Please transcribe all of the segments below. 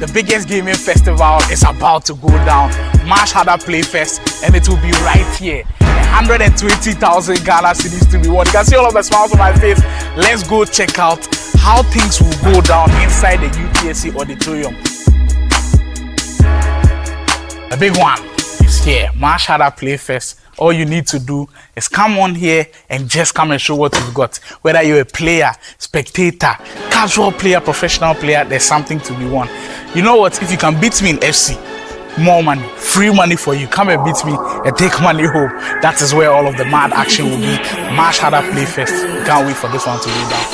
the biggest gaming festival is about to go down, Mashharder Playfest, and it will be right here. 120,000 Ghana cedis to be won. You can see all of the smiles on my face. Let's go check out how things will go down inside the UTSC auditorium. The big one is here, Mashharder Playfest. All you need to do is come on here and just come and show what you've got. Whether you're a player, spectator, casual player, professional player, there's something to be won. You know what? If you can beat me in FC, more money, free money for you. Come and beat me and take money home. That is where all of the mad action will be. Mashharder Playfest. Can't wait for this one to go down.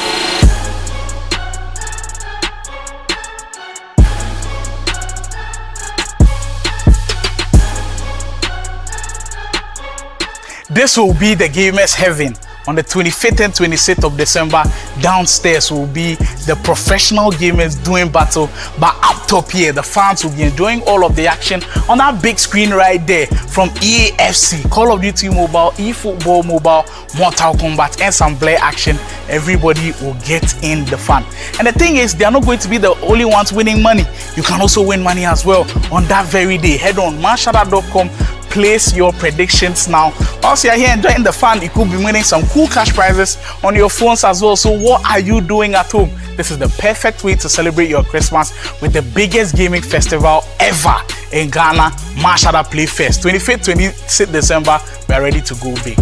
This will be the gamers' heaven. On the 25th and 26th of December, downstairs will be the professional gamers doing battle, but up top here, the fans will be enjoying all of the action on that big screen right there from EAFC, Call of Duty Mobile, eFootball Mobile, Mortal Kombat, and some Blair action. Everybody will get in the fun. And the thing is, they are not going to be the only ones winning money. You can also win money as well on that very day. Head on Mashharder.com. Place your predictions now. Whilst you're here enjoying the fun, you could be winning some cool cash prizes on your phones as well. So what are you doing at home? This is the perfect way to celebrate your Christmas with the biggest gaming festival ever in Ghana, Mashharder Playfest. 25th, 26th December, we are ready to go big.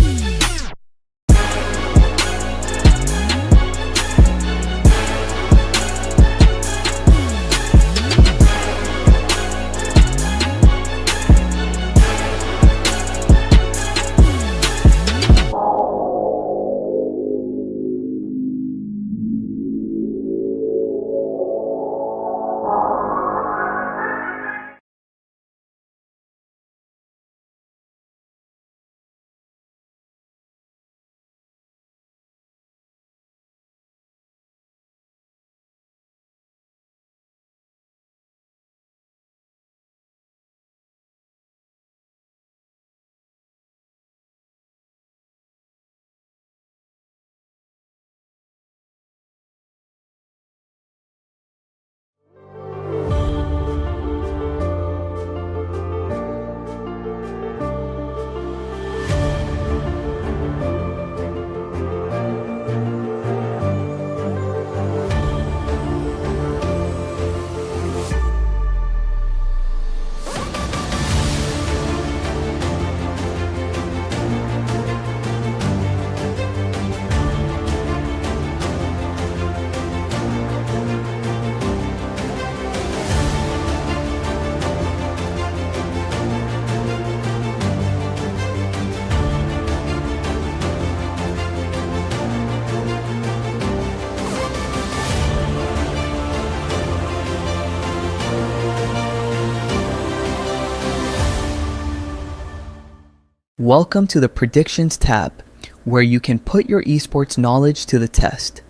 Welcome to the Predictions tab, where you can put your esports knowledge to the test.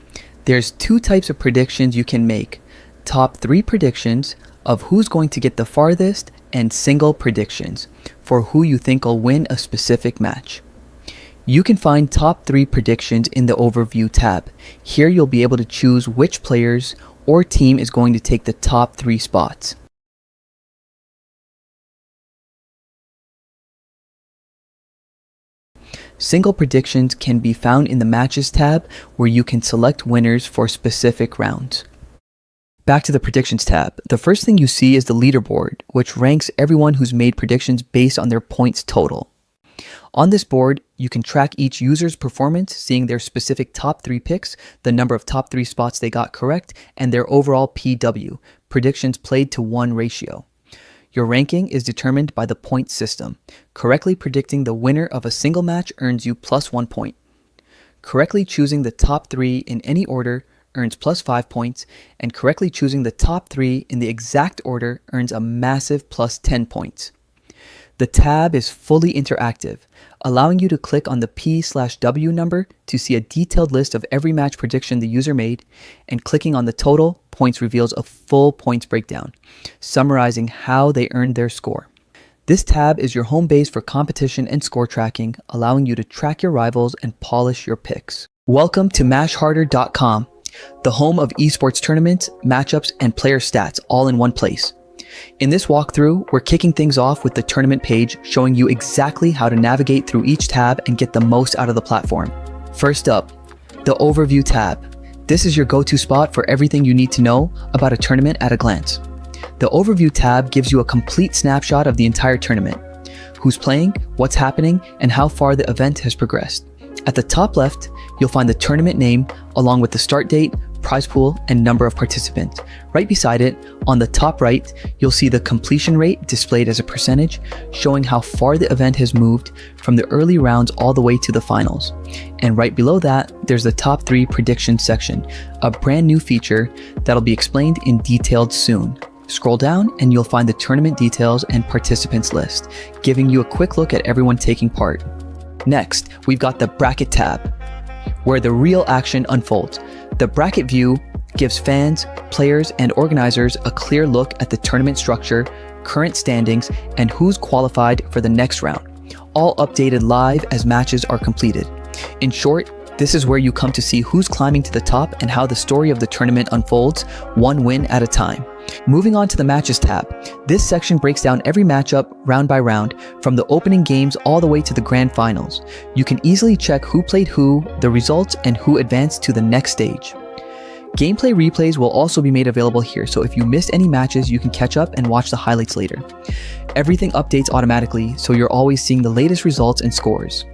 There's two types of predictions you can make: top 3 predictions of who's going to get the farthest, and single predictions for who you think will win a specific match. You can find top 3 predictions in the Overview tab. Here you'll be able to choose which players or team is going to take the top 3 spots. Single predictions can be found in the Matches tab, where you can select winners for specific rounds. Back to the Predictions tab. The first thing you see is the leaderboard, which ranks everyone who's made predictions based on their points total. On this board, you can track each user's performance, seeing their specific top 3 picks, the number of top 3 spots they got correct, and their overall PW, predictions played to 1 ratio. Your ranking is determined by the point system. Correctly predicting the winner of a single match earns you +1 point. Correctly choosing the top 3 in any order earns +5 points, and correctly choosing the top 3 in the exact order earns a massive +10 points. The tab is fully interactive, allowing you to click on the P/W number to see a detailed list of every match prediction the user made, and clicking on the total points reveals a full points breakdown, summarizing how they earned their score. This tab is your home base for competition and score tracking, allowing you to track your rivals and polish your picks. Welcome to Mashharder.com. the home of esports tournaments, matchups, and player stats all in one place. In this walkthrough, we're kicking things off with the tournament page, showing you exactly how to navigate through each tab and get the most out of the platform. First up, the Overview tab. This is your go-to spot for everything you need to know about a tournament at a glance. The Overview tab gives you a complete snapshot of the entire tournament, who's playing, what's happening, and how far the event has progressed. At the top left, you'll find the tournament name along with the start date, prize pool, and number of participants. Right beside it, on the top right, you'll see the completion rate displayed as a percentage, showing how far the event has moved from the early rounds all the way to the finals. And right below that, there's the top 3 predictions section, a brand new feature that'll be explained in detail soon. Scroll down and you'll find the tournament details and participants list, giving you a quick look at everyone taking part. Next, we've got the Bracket tab, where the real action unfolds. The bracket view gives fans, players, and organizers a clear look at the tournament structure, current standings, and who's qualified for the next round, all updated live as matches are completed. In short, this is where you come to see who's climbing to the top and how the story of the tournament unfolds, one win at a time. Moving on to the Matches tab. This section breaks down every matchup round by round, from the opening games all the way to the grand finals. You can easily check who played who, the results, and who advanced to the next stage. Gameplay replays will also be made available here, so if you missed any matches, you can catch up and watch the highlights later. Everything updates automatically, so you're always seeing the latest results and scores.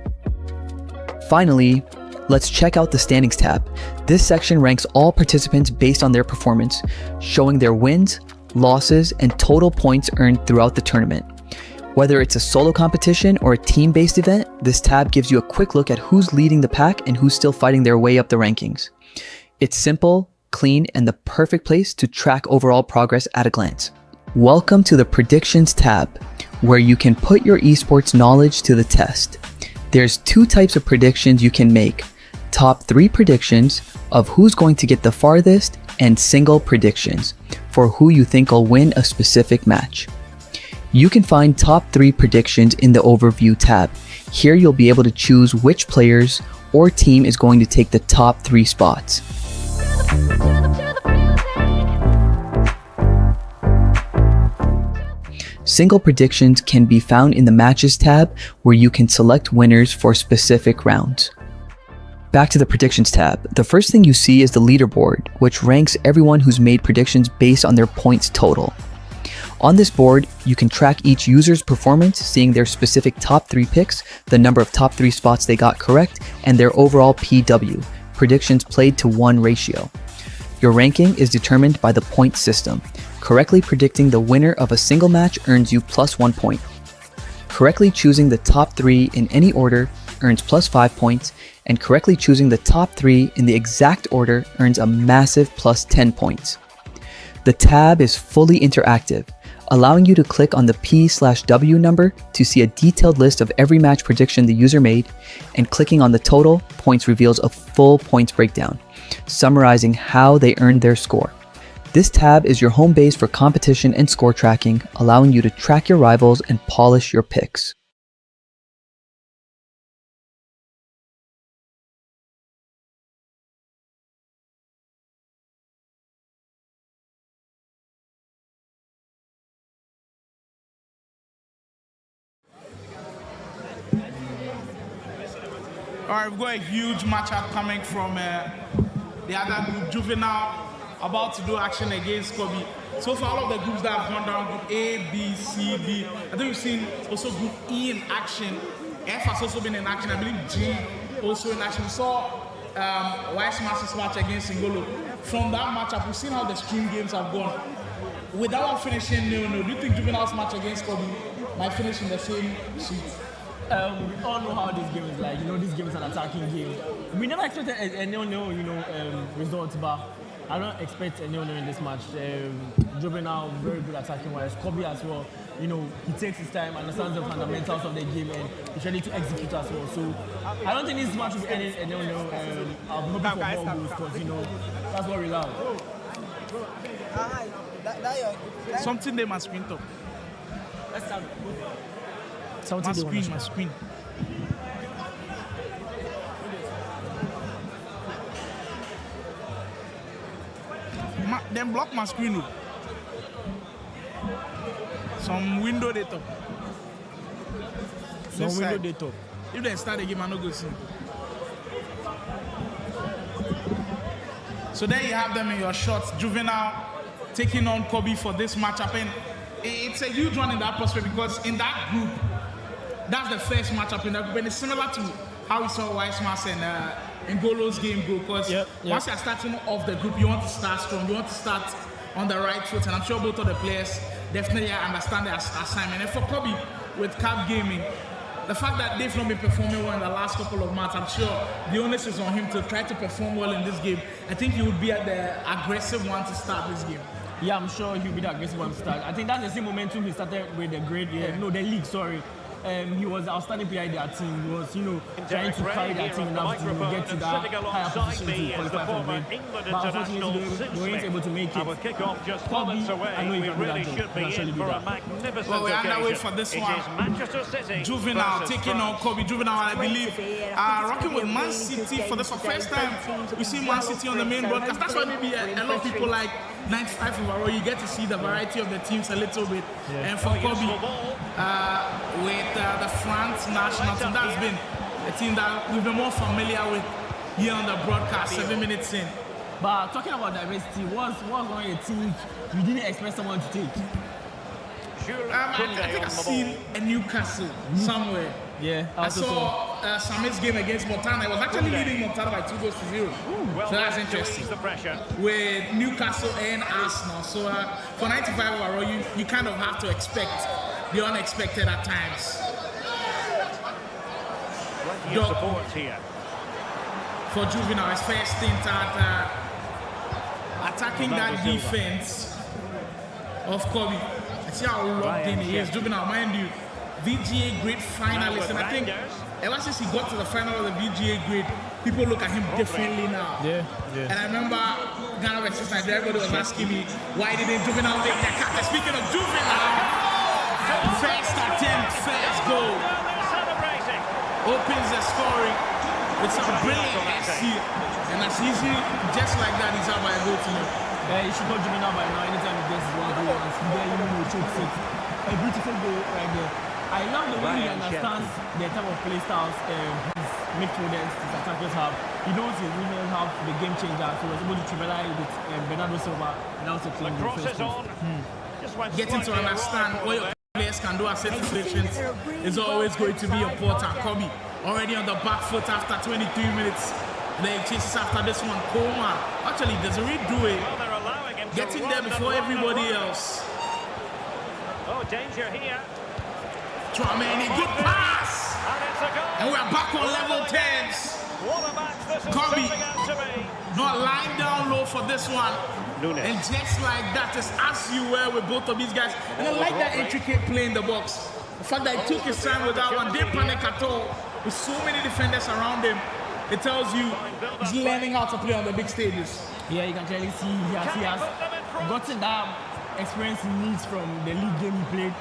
Finally, let's check out the Standings tab. This section ranks all participants based on their performance, showing their wins, losses, and total points earned throughout the tournament. Whether it's a solo competition or a team-based event, this tab gives you a quick look at who's leading the pack and who's still fighting their way up the rankings. It's simple, clean, and the perfect place to track overall progress at a glance. Welcome to the Predictions tab, where you can put your esports knowledge to the test. There's 2 types of predictions you can make: top 3 predictions of who's going to get the farthest, and single predictions for who you think will win a specific match. You can find top 3 predictions in the Overview tab. Here you'll be able to choose which players or team is going to take the top 3 spots. Single predictions can be found in the Matches tab, where you can select winners for specific rounds. Back to the Predictions tab. The first thing you see is the leaderboard, which ranks everyone who's made predictions based on their points total. On this board, you can track each user's performance, seeing their specific top 3 picks, the number of top 3 spots they got correct, and their overall PW, predictions played to 1 ratio. Your ranking is determined by the point system. Correctly predicting the winner of a single match earns you +1 point. Correctly choosing the top 3 in any order earns +5 points, and correctly choosing the top 3 in the exact order earns a massive +10 points. The tab is fully interactive, allowing you to click on the P/W number to see a detailed list of every match prediction the user made, and clicking on the total points reveals a full points breakdown, summarizing how they earned their score. This tab is your home base for competition and score tracking, allowing you to track your rivals and polish your picks. All right, we've got a huge matchup coming from the other group, Juvenile, about to do action against Kobe. So far, all of the groups that have gone down, group A, B, C, D. I think we've seen also group E in action. F has also been in action. I believe G also in action. We saw Wise Masters match against Ngolo. From that matchup, we've seen how the stream games have gone. With that one finishing 0-0, do you think Juvenile's match against Kobe might finish in the same sheet? We all know how this game is like. This game is an attacking game. We never expected a 0-0, result, but I don't expect a 0-0 in this match. Juvenile, very good attacking wise. Kobe as well. He takes his time, understands the fundamentals of the game, and he's ready to execute as well. So I don't think this match will be ending a 0-0. I'm hoping for more goals because that's what we love. Something they must print up. Let's start. My screen. Then block my screen. Some window they top. Some window they top. If they start the game, I'm not going to see. So there you have them in your shots. Juvenile taking on Kobe for this matchup. And it's a huge one in the atmosphere because in that group, that's the first matchup in that group. And it's similar to how we saw Weissmas and N'Golo's game go. Because once you're starting off the group, you want to start strong. You want to start on the right foot. And I'm sure both of the players definitely understand their assignment. And for Kobe, with Cap Gaming, the fact that they've not been performing well in the last couple of months, I'm sure the onus is on him to try to perform well in this game. I think he would be at the aggressive one to start this game. Yeah, I'm sure he'll be the aggressive one to start. I think that's the same momentum he started with the the league, sorry. He was an outstanding player in their team. He was, trying to carry their team enough to get to that higher position to qualify for grade. But unfortunately, they weren't able to make it. Kobe, I know he can do that job. He can surely do that. Well, we're underway for this one. Juvenile taking on Kobe. Juvenile, I believe, rocking with Man City for the first time. We see Man City on the main broadcast. That's why maybe a lot of people like 95 overall. You get to see the variety of the teams a little bit. And for Kobe, with the France national team, that's been a team that we've been more familiar with here on the broadcast 7 minutes in. But talking about diversity, what's one of the teams you didn't expect someone to take? I think I've seen a Newcastle somewhere. Yeah, I saw Samit's game against Montana. He was actually leading Montana by 2-0. So that's interesting. With Newcastle and Arsenal. So for 95 overall, you kind of have to expect the unexpected at times. Support here. For Juvenile, his first stint at attacking that defense of Kobe. I see how locked in he is. Juvenile, mind you, VGA grade finalist, and I think ever since he got to the final of the VGA grade, people look at him differently now. Yeah. And I remember Ghana vs Nigeria, everybody was asking me, why didn't Juvenile make that cut? Speaking of Juvenile, first attempt, first goal, opens the scoring with some brilliant SC, and as easy, just like that, he's out by a goal to me. You should call Juvenile by now. Anytime he gets his one goal once, he chokes it. A beautiful goal right there. I love the way he understands the type of play styles his midfielders, his attackers have. He knows his winners have the game changer, so he was able to trivialize with Bernardo Silva, and that was a clean goal. Getting to understand what your players can do at certain situations is always going to be important. Kobe already on the back foot after 23 minutes. Then he chases after this one. Coleman actually does a redo it, getting there before everybody else. Oh, danger here. Tramini, good pass, and we're back on level terms. Kobe not lying down low for this one. And just like that, is as you were with both of these guys. And I like that intricate play in the box. The fact that he took his time with that one, didn't panic at all. With so many defenders around him, it tells you he's learning how to play on the big stages. Yeah, you can clearly see he has gotten that experience he needs from the league game he played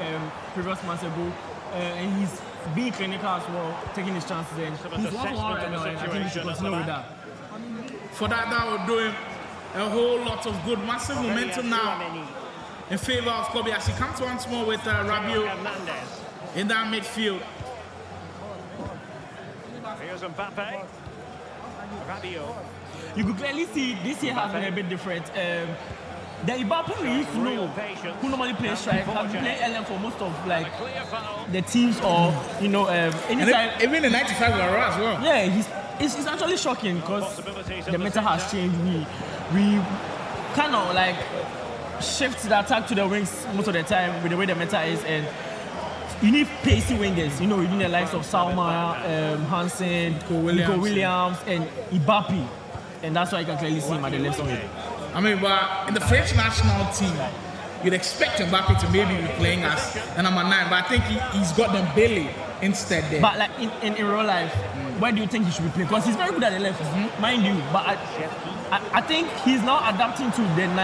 previous months ago. And he's being clinical as well, taking his chances. And he's 1-1 right now, and I think he should continue with that. For that would do him a whole lot of good. Massive momentum now in favor of Kobe as he comes once more with Rabiot in that midfield. Here's Mbappe. Rabiot. You could clearly see this year has been a bit different. The Mbappe we used to know, who normally plays strike, has been playing LM for most of the teams, or anytime. Even the 95 era as well. Yeah, it's actually shocking because the meta has changed. We kind of shift the attack to the wings most of the time with the way the meta is, and you need pacey wingers. You need the likes of Salma, Hansen, Nico Williams, and Mbappe, and that's why you can clearly see him at the left side. I mean, but in the French national team, you'd expect Mbappe to maybe be playing as a number 9, but I think he's got them Bailey instead there. But like in real life, where do you think he should be playing? Because he's very good at the left, mind you. But I think he's now adapting to the 9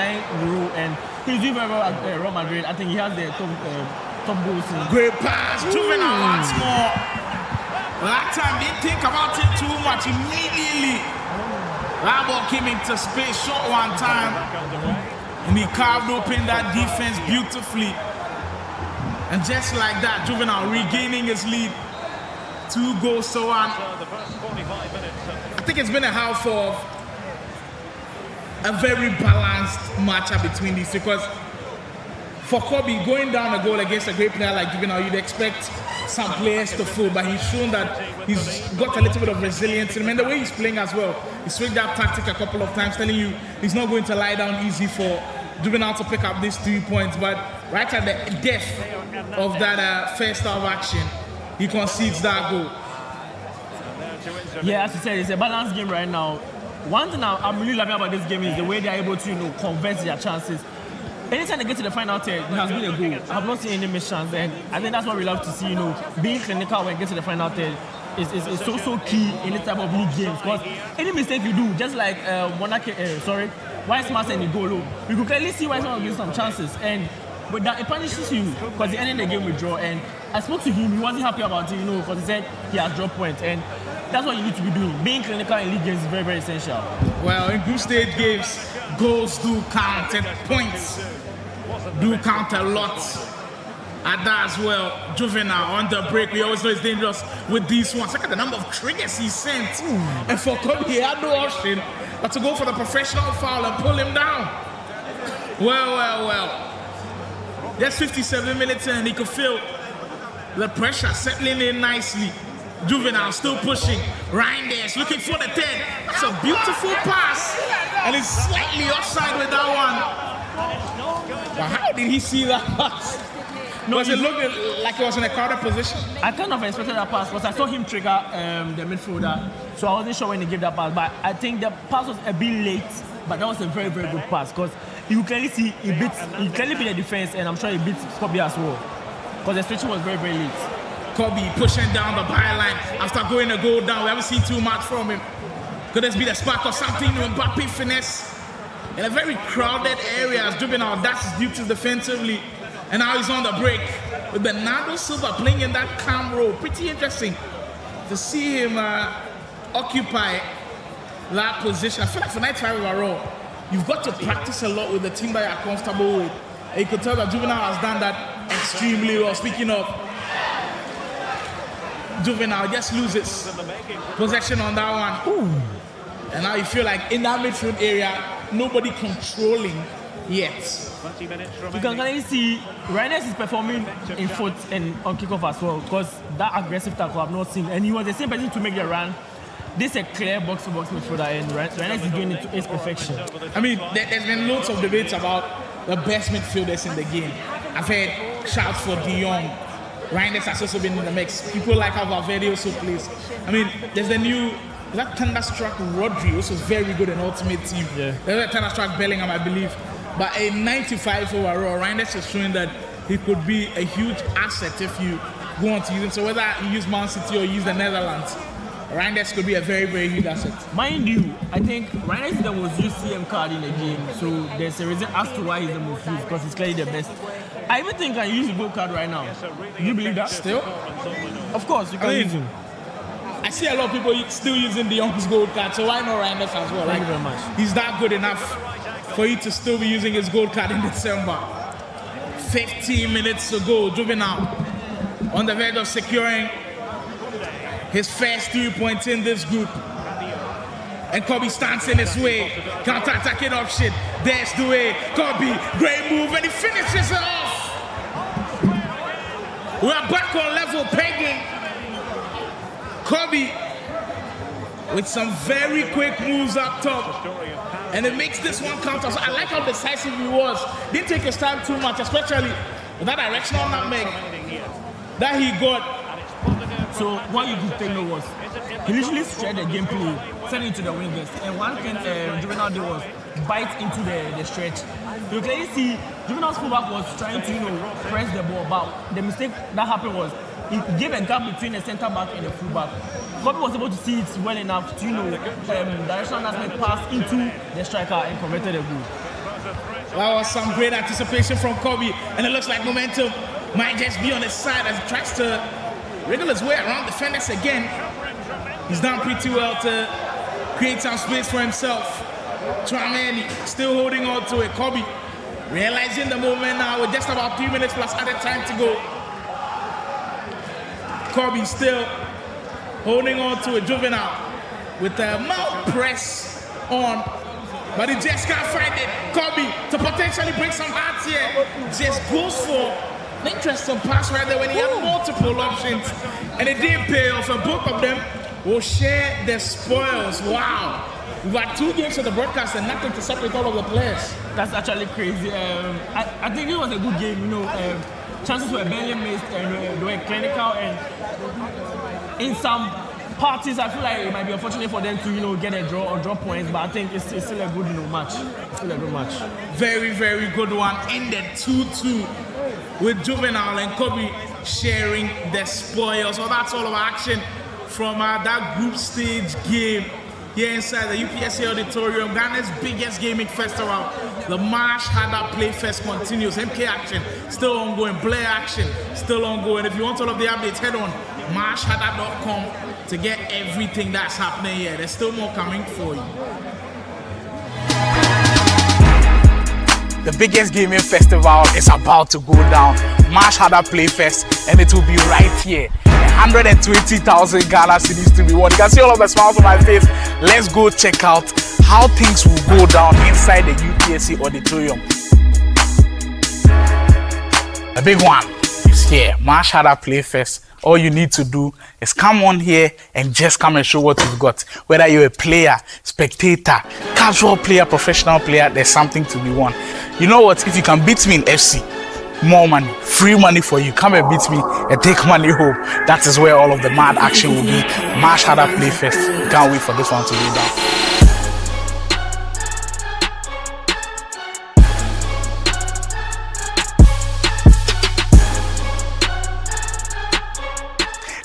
role, and he's doing very well at Real Madrid. I think he has the top goals. Great pass, Juvenile once more. That time didn't think about it too much. Immediately, that ball came into space, short one time. And he carved open that defense beautifully. And just like that, Juvenile regaining his lead. 2 goals to 1. The first 45 minutes. I think it's been a half of a very balanced matchup between these two, because for Kobe, going down a goal against a great player like Juvenile, you'd expect some players to fall, but he's shown that he's got a little bit of resilience. And the way he's playing as well, he switched that tactic a couple of times, telling you he's not going to lie down easy for Juvenile to pick up these 3 points. But right at the death of that first half action, he concedes that goal. Yeah, as you said, it's a balanced game right now. One thing I'm really loving about this game is the way they're able to, convert their chances. Anytime they get to the final third, there has been a goal. I have not seen any missed chance, and I think that's what we love to see. Being clinical when you get to the final third is so key in this type of league games. Because any mistake you do, just like Weissman and the goal, you could clearly see Weissman getting some chances, and but that it punishes you because he ended the game with draw. And I spoke to him; he wasn't happy about it, because he said he has dropped points, and that's what you need to be doing. Being clinical in league games is very, very essential. Well, in group stage games, goals do count and points do count a lot. At that as well, Juvenile on the break. We always know it's dangerous with these ones. Look at the number of triggers he sent. And for Kobe, he had no option but to go for the professional foul and pull him down. Well. Just 57 minutes in, and he could feel the pressure settling in nicely. Juvenile still pushing. Reinders looking for the 10. That's a beautiful pass. And it's slightly offside with that one. But how did he see that pass? Was it looking like he was in a crowded position? I kind of expected that pass because I saw him trigger the midfielder. So I wasn't sure when he gave that pass. But I think the pass was a bit late. But that was a very, very good pass because you clearly see he clearly beat the defense, and I'm sure he beat Kobe as well. Because the switching was very, very late. Kobe pushing down the byline after going a goal down. We haven't seen too much from him. Could this be the spark of something new? Mbappe finesse in a very crowded area as Juvenile that's his duties defensively. And now he's on the break with Bernardo Silva playing in that calm role. Pretty interesting to see him occupy that position. I feel like for night 5 overall, you've got to practice a lot with the team that you're comfortable with. And you could tell that Juvenile has done that extremely well. Speaking of Juvenile, just loses possession on that one. Ooh. And now you feel like in that midfield area, nobody controlling yet. 20 minutes You remaining. can clearly see Reines is performing in foot and on kickoff as well because that aggressive tackle I've not seen. And he was the same person to make the run. This is a clear box-to-box midfielder, and Reines is doing it to its perfection. I mean, there's been loads of debates about the best midfielders in the game. I've heard shouts for De Jong. Reines has also been in the mix. People like how Valverde also plays. I mean, there's the new, that Thunderstruck Rodri, also very good in Ultimate Team. Yeah. There's a Thunderstruck Bellingham, I believe. But a 95 overall, Reines is showing that he could be a huge asset if you go on to use him. So whether you use Man City or you use the Netherlands, Reinders could be a very, very huge asset. Mind you, I think Reines is the most used CM card in the game, so there's a reason as to why he's the most used, because he's clearly the best. I even think I use the gold card right now. Do you believe that? Still? Of course, you can use him. I see a lot of people still using De Jong's gold card, so why not Reinders as well? Thank you very much. He's that good enough for you to still be using his gold card in December. 15 minutes to go. Juvenile on the verge of securing his first 3 points in this group. And Kobe stands in his way. Counter-attacking option. There's the way. Kobe, great move, and he finishes it off. We're back on level pegging. Kobe with some very quick moves up top. And it makes this one count. So I like how decisive he was. Didn't take his time too much, especially with that directional nutmeg that he got. So what you could take note was, he literally stretched the gameplay, sent it to the wingers. And one thing Juvenile did was bite into the stretch. You clearly see Juvenile's fullback was trying to press the ball, but the mistake that happened was he gave a gap between the centre back and the fullback. Kobe was able to see it well enough to directional nutmeg pass into the striker and converted a goal. That was some great anticipation from Kobe, and it looks like momentum might just be on his side as he tries to wriggle his way around defenders again. He's done pretty well to create some space for himself. Tramani still holding on to it. Kobe Realizing the moment now with just about 3 minutes plus added time to go. Kobe still holding on to a Juvenile with a mouth press on, but he just can't find it. Kobe to potentially bring some hearts here. Just goes for an interesting pass right there when he had multiple options, and it did pay off, and both of them will share the spoils. Wow. We've had 2 games of the broadcast and nothing to separate all of the players. That's actually crazy. I think it was a good game. Chances were barely missed and they were clinical. And in some parties, I feel like it might be unfortunate for them to get a draw or drop points. But I think it's still a good match. It's still a good match. Very, very good one. Ended 2-2 with Juvenile and Kobe sharing the spoils. So that's all of our action from that group stage game here inside the UPSA Auditorium, Ghana's biggest gaming festival. The Mashharder Playfest continues. MK action still ongoing. Blair action still ongoing. If you want all of the updates, head on mashharder.com to get everything that's happening here. There's still more coming for you. The biggest gaming festival is about to go down, Mashharder Playfest, and it will be right here. 120,000 Ghana cedis to be won. You can see all of the smiles on my face. Let's go check out how things will go down inside the UPSA Auditorium. The big one is here, Mashharder Playfest. All you need to do is come on here and just come and show what you've got. Whether you're a player, spectator, casual player, professional player, there's something to be won. You know what? If you can beat me in FC, more money, free money for you. Come and beat me and take money home. That is where all of the mad action will be. Mashharder Playfest. Can't wait for this one to go down.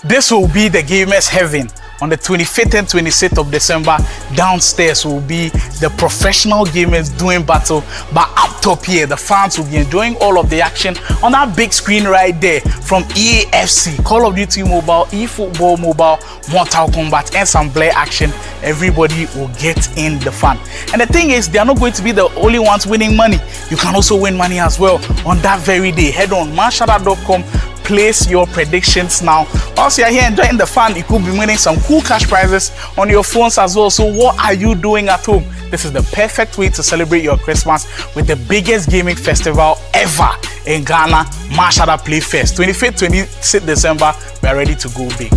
This will be the gamers' heaven. On the 25th and 26th of December, downstairs will be the professional gamers doing battle, but up top here, the fans will be enjoying all of the action on that big screen right there from EAFC, Call of Duty Mobile, eFootball Mobile, Mortal Kombat, and some Blair action. Everybody will get in the fun. And the thing is, they are not going to be the only ones winning money. You can also win money as well on that very day. Head on mashharder.com. Place your predictions now. Whilst you're here enjoying the fun, you could be winning some cool cash prizes on your phones as well. So what are you doing at home? This is the perfect way to celebrate your Christmas with the biggest gaming festival ever in Ghana, Mashharder Playfest. 25th, 26th December, we are ready to go big.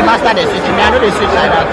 Master the switch. I know they switch like that.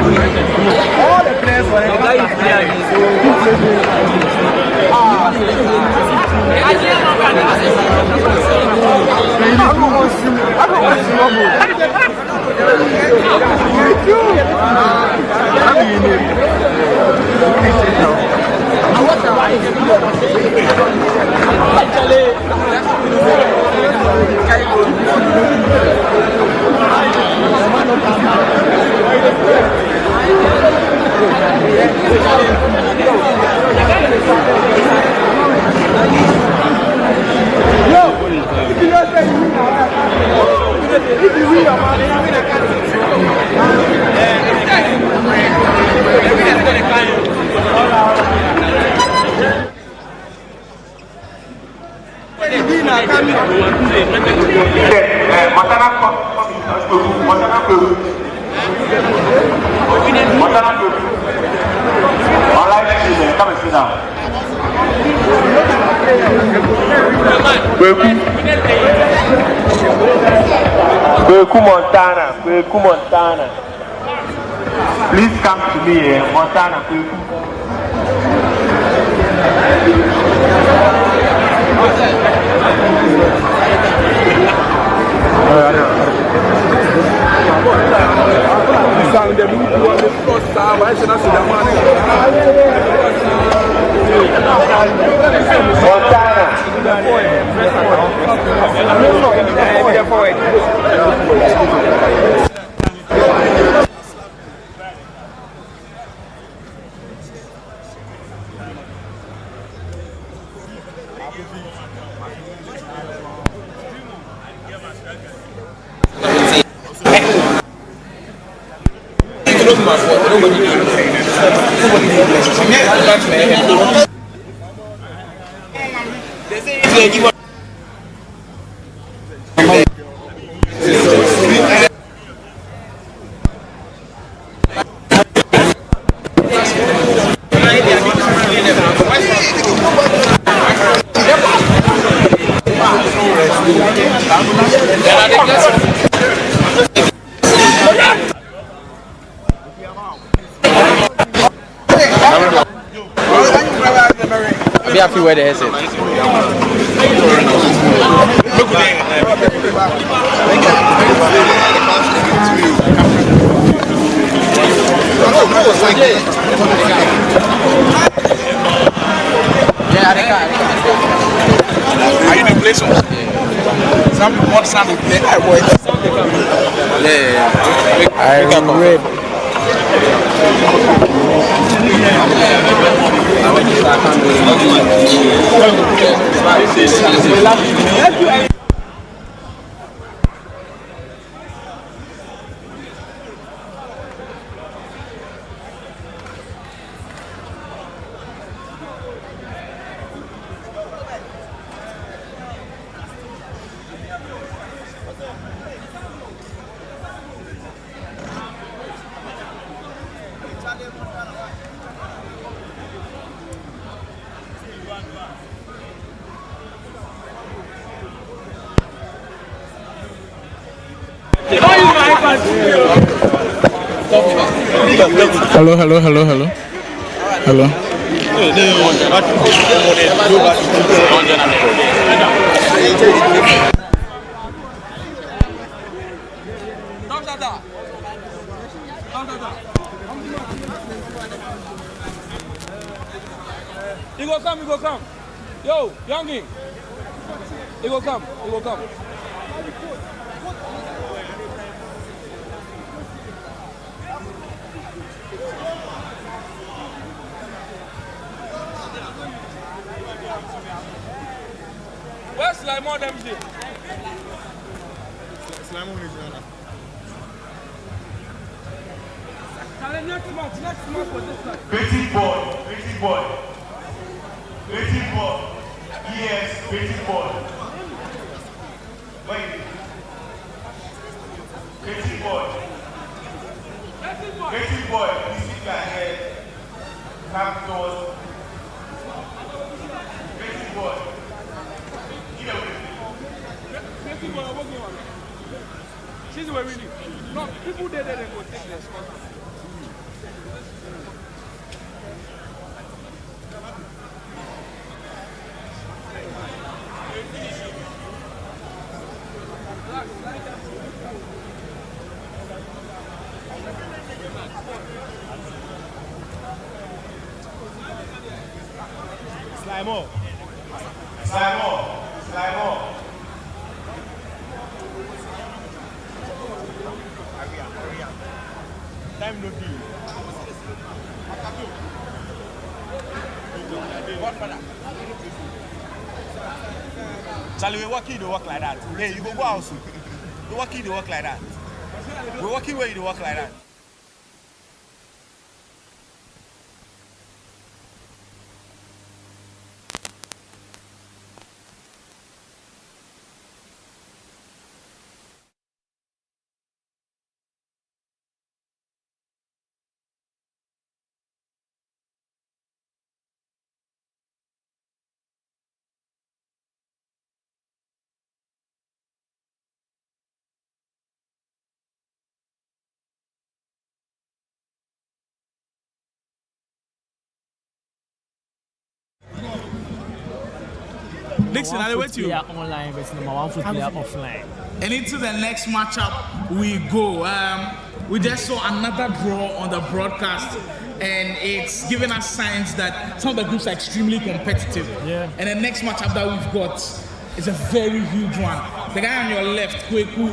All the players were Montana. Please come to me, Montana. Be happy where the headset. Are you in the place? Some people want sound to play. I watch. Yeah. I read. Hello. He go come. Yo, youngin. He go come. Where's Slimon MC? Slimon is here. Next match for this side. Creative boy. Yes, creative boy. Wait. Creative boy. You sit your head. Come towards. Creative boy. Get away. Creative boy, I'm working on it. She's where really. No, people there, they go take their spot. Slimo. Time no deal. Charlie, we work like that. Hey, you go house. You work like that. We working where you work like that. Dixon, I wait you. Player online versus number 1 foot player offline. And into the next matchup we go. We just saw another draw on the broadcast, and it's giving us signs that some of the groups are extremely competitive. Yeah. And the next matchup that we've got is a very huge one. The guy on your left, Kweku,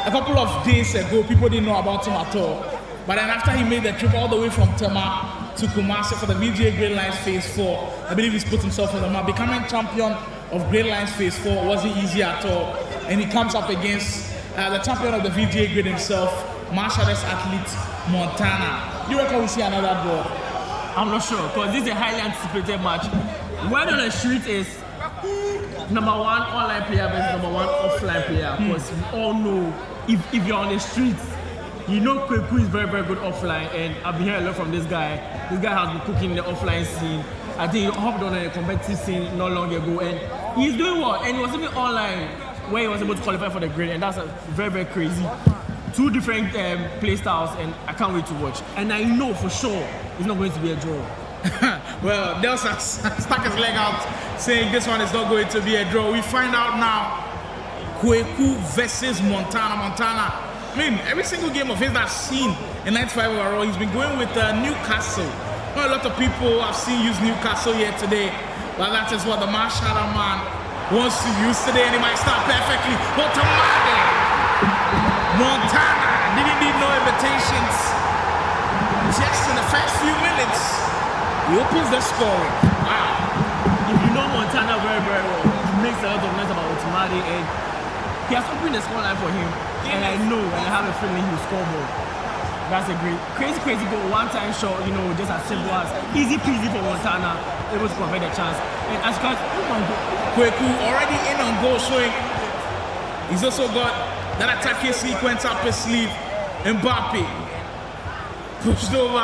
a couple of days ago, people didn't know about him at all. But then after he made the trip all the way from Tema to Kumasi for the VGA Great Lions Phase 4, I believe he's put himself on the map. Becoming champion of Great Lions Phase 4 wasn't easy at all. And he comes up against the champion of the VGA Grid himself, Mashharder's athlete, Montana. You reckon we see another draw? I'm not sure, because this is a highly anticipated match. Word on the street is number 1 online player versus number 1 offline player. Because we all know, if you're on the streets, you know Kweku is very, very good offline, and I've been hearing a lot from this guy. This guy has been cooking the offline scene. I think he hopped on a competitive scene not long ago, and he's doing well. And he was even online where he was able to qualify for the grid, and that's very, very crazy. 2 different play styles, and I can't wait to watch. And I know for sure it's not going to be a draw. Well, Delsa stuck his leg out saying this one is not going to be a draw. We find out now, Kweku versus Montana. I mean, every single game of his that I've seen in 95 overall, he's been going with Newcastle. Not a lot of people I've seen use Newcastle here today, but that is what the Mashharder man wants to use today, and he might start perfectly. But Montana didn't need no invitations. Just in the first few minutes, he opens the scoring. Wow. If you know Montana very, very well, he makes a lot of noise about Otumade, and he has opened the scoreline for him. And I know, and I have a feeling he'll score more. That's a great, crazy goal, one-time shot, just as simple as easy peasy for Montana, able to convert the chance. And as God, Kweku already in on goal, showing he's also got that attacking sequence up his sleeve. Mbappe pushed over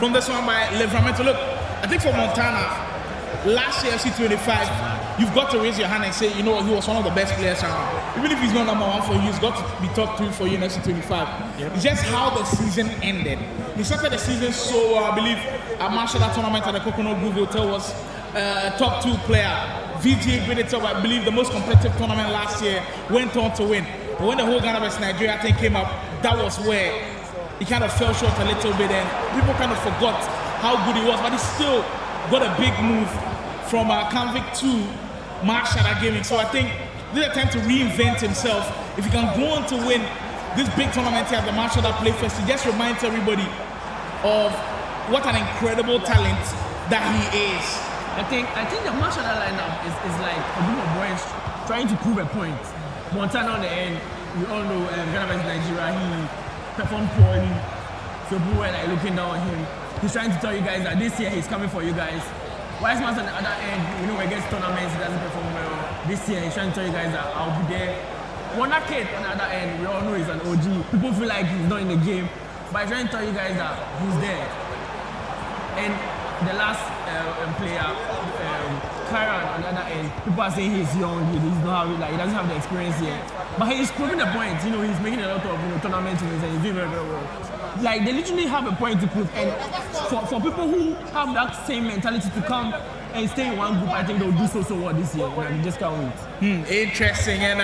from this one by Livramento. Look, I think for Montana, last year FC25, you've got to raise your hand and say, he was one of the best players around. Even if he's not number 1 for you, he's got to be top 2 for you in FC25. Yep. It's just how the season ended. He started the season so well. I believe at Mashharder tournament at the Coconut Grove Hotel was a top 2 player. VGA Grid itself, I believe the most competitive tournament last year, went on to win. But when the whole Ghana vs Nigeria thing came up, that was where he kind of fell short a little bit, and people kind of forgot how good he was. But he still got a big move from Convict to Mashharder Gaming. So I think this is a time to reinvent himself. If he can go on to win this big tournament here at the Mashharder Playfest, he just reminds everybody of what an incredible talent that he is. I think the Mashharder lineup is like a group of boys trying to prove a point. Montana on the end, we all know Ghana vs Nigeria, he performed poorly. So people were like looking down on him. He's trying to tell you guys that this year he's coming for you guys. Wiseman's on the other end, against tournaments, he doesn't perform well. This year, he's trying to tell you guys that I'll be there. Wonder Kid on the other end, we all know he's an OG. People feel like he's not in the game, but he's trying to tell you guys that he's there. And the last player, Karen on the other end, people are saying he's young, he doesn't have the experience yet. But he's proving the point, he's making a lot of tournament wins and he's doing very, very well. Like, they literally have a point to prove, and for people who have that same mentality to come and stay in one group, I think they'll do so well this year. We just can't wait. Interesting. And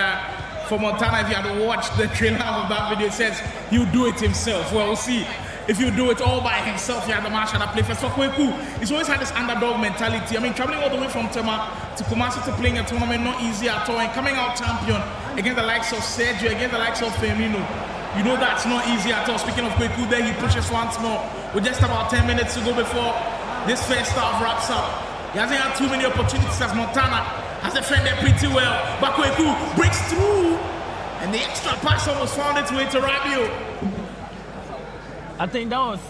for Montana. If you had watched the trailer of that video, it says he'll do it himself. Well, we'll see. If you do it all by himself, you have the Mashharder Playfest. For Kweku, he's always had this underdog mentality. I mean, traveling all the way from Tema to Kumasi to playing a tournament, not easy at all. And coming out champion against the likes of Sergio, against the likes of Firmino. You know that's not easy at all. Speaking of Kweku, there he pushes once more with just about 10 minutes to go before this first half wraps up. He hasn't had too many opportunities as Montana has defended pretty well. But Kweku breaks through, and the extra pass almost found its way to Rabiot. I think that was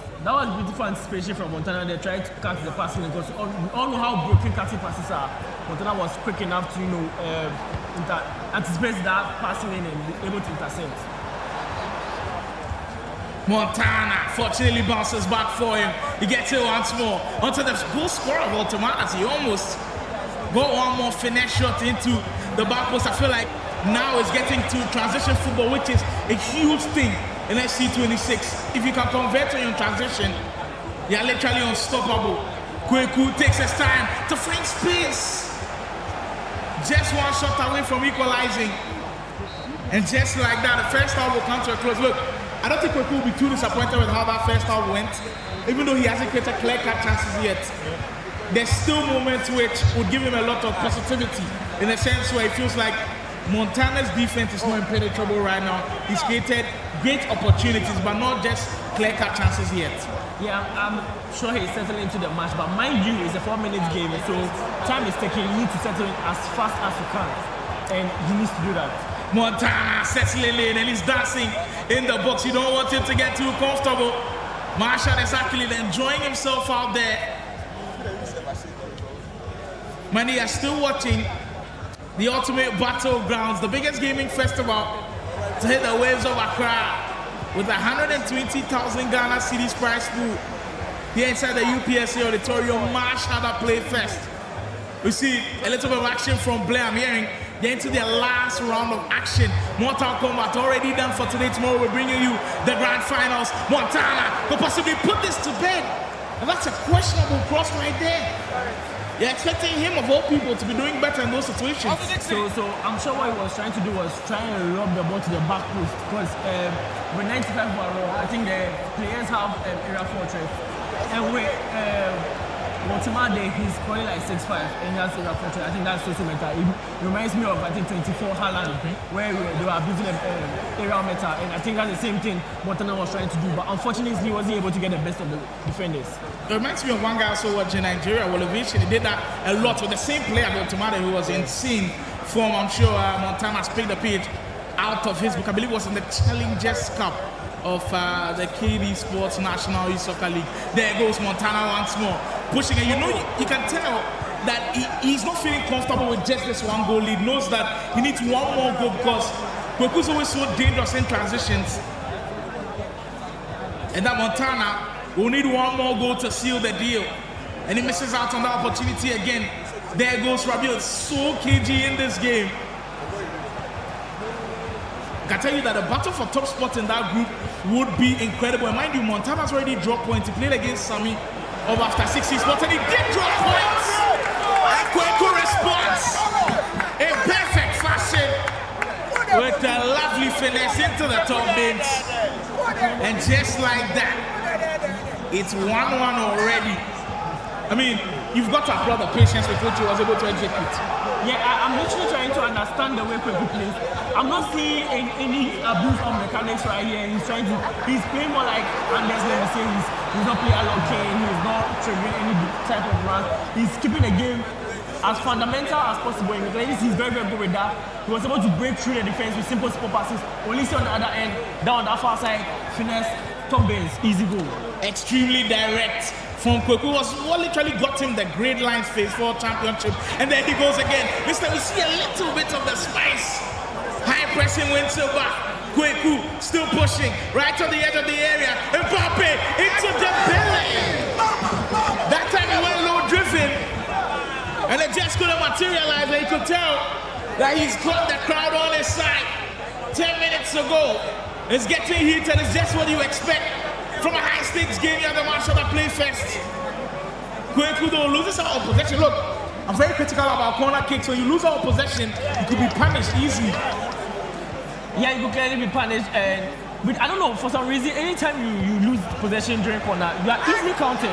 beautiful anticipation from Montana. They tried to cut the passing because we all know how broken cutting passes are. Montana was quick enough to anticipate that passing in and be able to intercept. Montana fortunately bounces back for him. He gets it once more onto the goal scorer of Ultimatas. He almost got one more finesse shot into the back post. I feel like now it's getting to transition football, which is a huge thing in SC26. If you can convert on your transition, you're literally unstoppable. Kweku takes his time to find space. Just one shot away from equalizing. And just like that, the first half will come to a close. Look, I don't think Kweku will be too disappointed with how that first half went, even though he hasn't created clear-cut chances yet. There's still moments which would give him a lot of positivity in a sense where it feels like Montana's defense is not impenetrable right now. He's created great opportunities, but not just clear-cut chances yet. Yeah, I'm sure he's settling into the match, but mind you, it's a 4-minute game, so time is taking. You need to settle in as fast as you can, and he needs to do that. Montana settling in and he's dancing in the box. You don't want him to get too comfortable. Mashharder is actually enjoying himself out there. Many are still watching the Ultimate Battlegrounds, the biggest gaming festival to hit the waves of Accra with 120,000 Ghana cedis prize pool here inside the UPSA Auditorium. Mashharder Playfest. We see a little bit of action from Blair. I'm hearing they're into their last round of action. Mortal Kombat already done for today. Tomorrow we're bringing you the grand finals. Montana could possibly put this to bed. And that's a questionable cross right there. You're expecting him, of all people, to be doing better in those situations. So I'm sure what he was trying to do was try and lob the ball to the back post because with 95 overall, I think the players have area fortress. And with Mortimer Day, he's probably like 6'5", and he has area fortress. I think that's so meta. It reminds me of, I think, 24 Haaland, where they were abusing the area meta, and I think that's the same thing Montana was trying to do, but unfortunately he wasn't able to get the best of the defenders. It reminds me of one guy also watching Nigeria, Wolovic. He did that a lot with the same player, Ultimatum, who was in insane form. I'm sure Montana's picked the page out of his book. I believe it was in the Challengers Cup of the KD Sports National Youth Soccer League. There goes Montana once more, pushing it. You know, you can tell that he's not feeling comfortable with just this one goal lead. Knows that he needs one more goal because Kweku's always so dangerous in transitions. And that Montana will need one more goal to seal the deal. And he misses out on that opportunity again. There goes Rabiot, so cagey in this game. I can tell you that the battle for top spot in that group would be incredible. And mind you, Montana's already dropped points. He played against Sami of after 60 spots, and he did drop points. And Kweku responds in perfect fashion with a lovely finesse into the top bench. And just like that, it's 1-1 already. I mean, you've got to applaud the patience with which he was able to execute. Yeah, I'm literally trying to understand the way Kweku plays. I'm not seeing any abuse of mechanics right here. He's playing more like Anders Lemon saying he's not playing locking, he's not triggering any type of run. He's keeping the game as fundamental as possible. In mechanics, he's very, very good with that. He was able to break through the defense with simple spot passes. Only see on the other end, down that far side, finesse, top base, easy goal. Extremely direct from Kweku. Was what literally got him the grade lines phase 4 championship. And there he goes again. This time we see a little bit of the spice. High pressing wins it back. Kweku still pushing right to the edge of the area. Mbappe into the belly. That time he went low driven. And it just couldn't materialize. And you could tell that he's got the crowd on his side. 10 minutes ago. It's getting heated. It's just what you expect from a high-stakes game here at the Mashharder Playfest. Kweku though loses out of possession. Look, I'm very critical about corner kicks. When you lose out of possession, you could be punished easily. Yeah, you could clearly be punished. And but I don't know, for some reason, anytime you lose possession during corner, you are easily counted.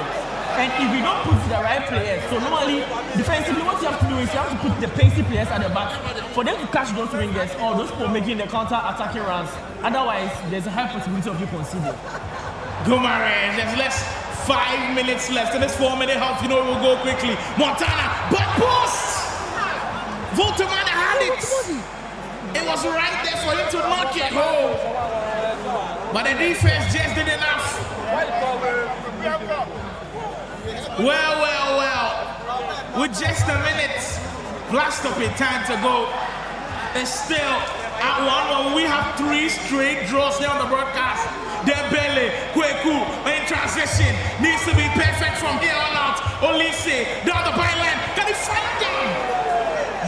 And if you don't put the right players, so normally defensively, what you have to do is you have to put the pacey players at the back for them to catch those wingers or those people making the counter-attacking runs. Otherwise, there's a high possibility of you conceding. Gumares, there's less 5 minutes left in this 4-minute half. You know it will go quickly. Montana, but post! Voltemade had it. It was right there for him to knock it home. But the defense just did enough. Well. With just a minute, blast up in time to go. It's still at 1-1. We have 3 straight draws here on the broadcast. Dembele, Kweku, in transition, needs to be perfect from here on out. Olise, down the byline. Can he find them?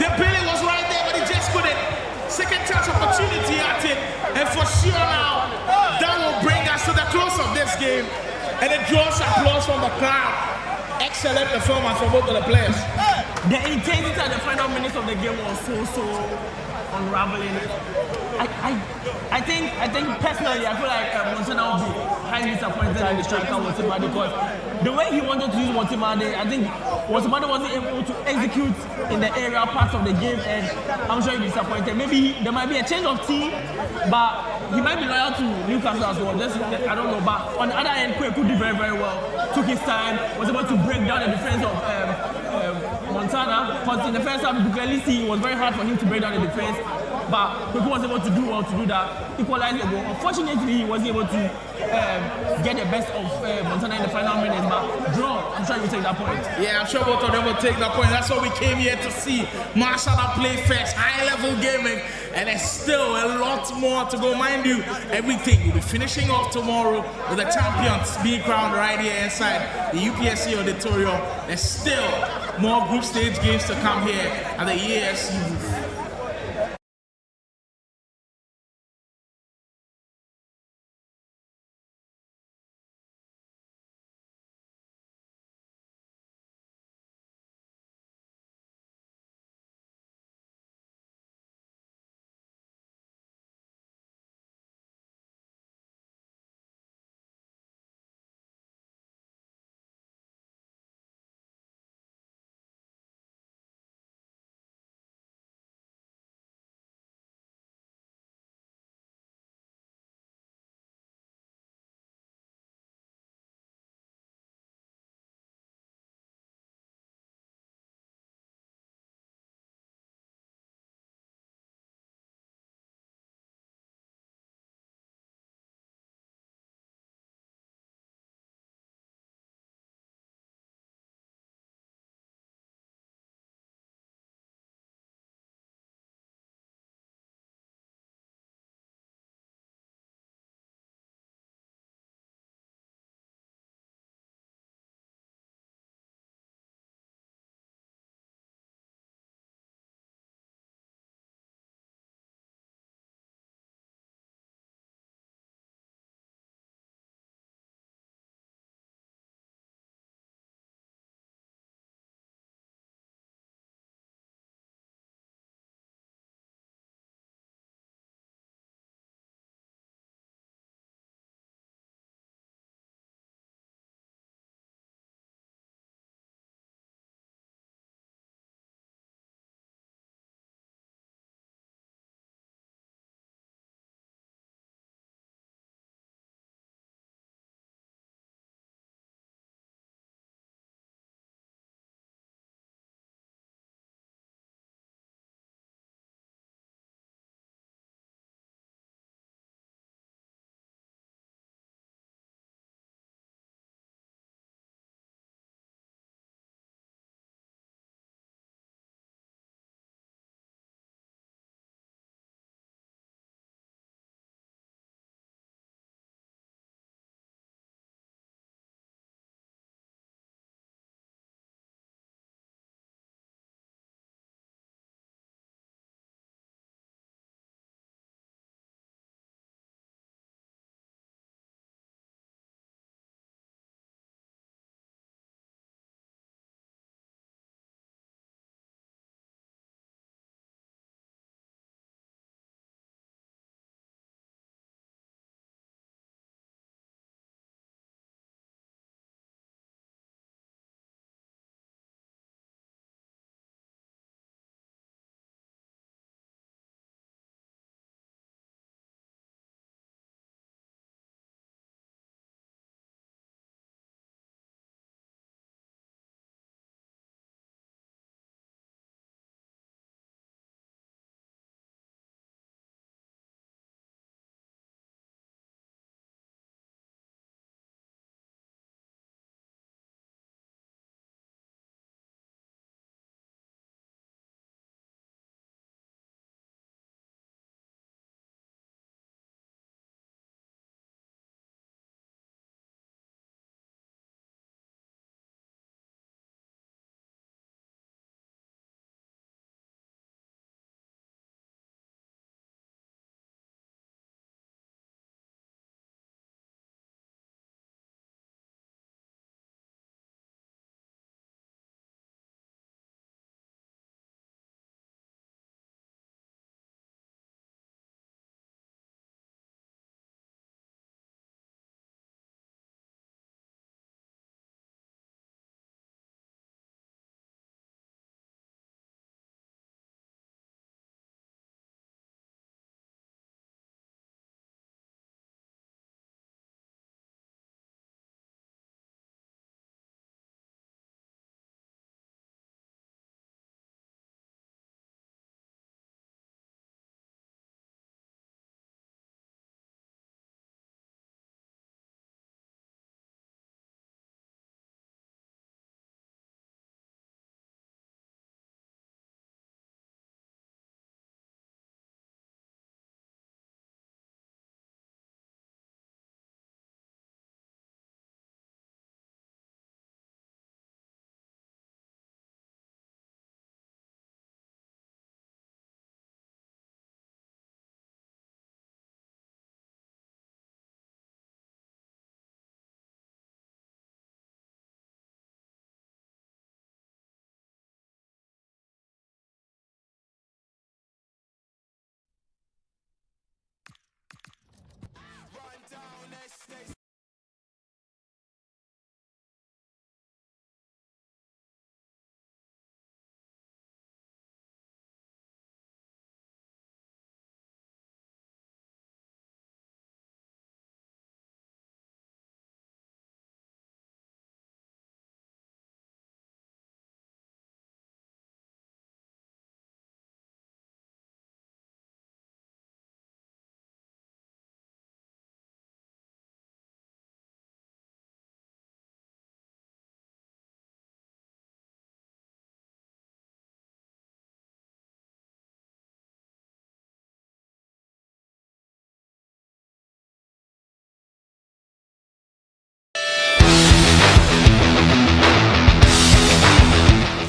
Dembele was right there, but he just couldn't. Second chance opportunity at it. And for sure now, that will bring us to the close of this game. And it draws applause from the crowd. Excellent performance from both of the players. The intensity at the final minutes of the game was so unraveling. I think personally, I feel like Montana will be highly disappointed in the striker Motimade, because the way he wanted to use Motimade, I think Motimade wasn't able to execute in the area parts of the game, and I'm sure he'll be disappointed. Maybe there might be a change of team, but he might be loyal to Newcastle as well. I don't know. But on the other end, Kweku did very, very well. Took his time, was able to break down the defense of Montana. Because in the first half, you could clearly see it was very hard for him to break down the defense. But Kweku was able to do well to do that. Equalize the goal. Unfortunately, he wasn't able to get the best of Montana in the final minutes. But draw, I'm sure he will take that point. Yeah, I'm sure both of them will take that point. That's what we came here to see. Mashharder Playfest, high-level gaming. And there's still a lot more to go. Mind you, everything will be finishing off tomorrow with the champions being crowned right here inside the UPSC auditorium. There's still more group stage games to come here at the EAFC booth.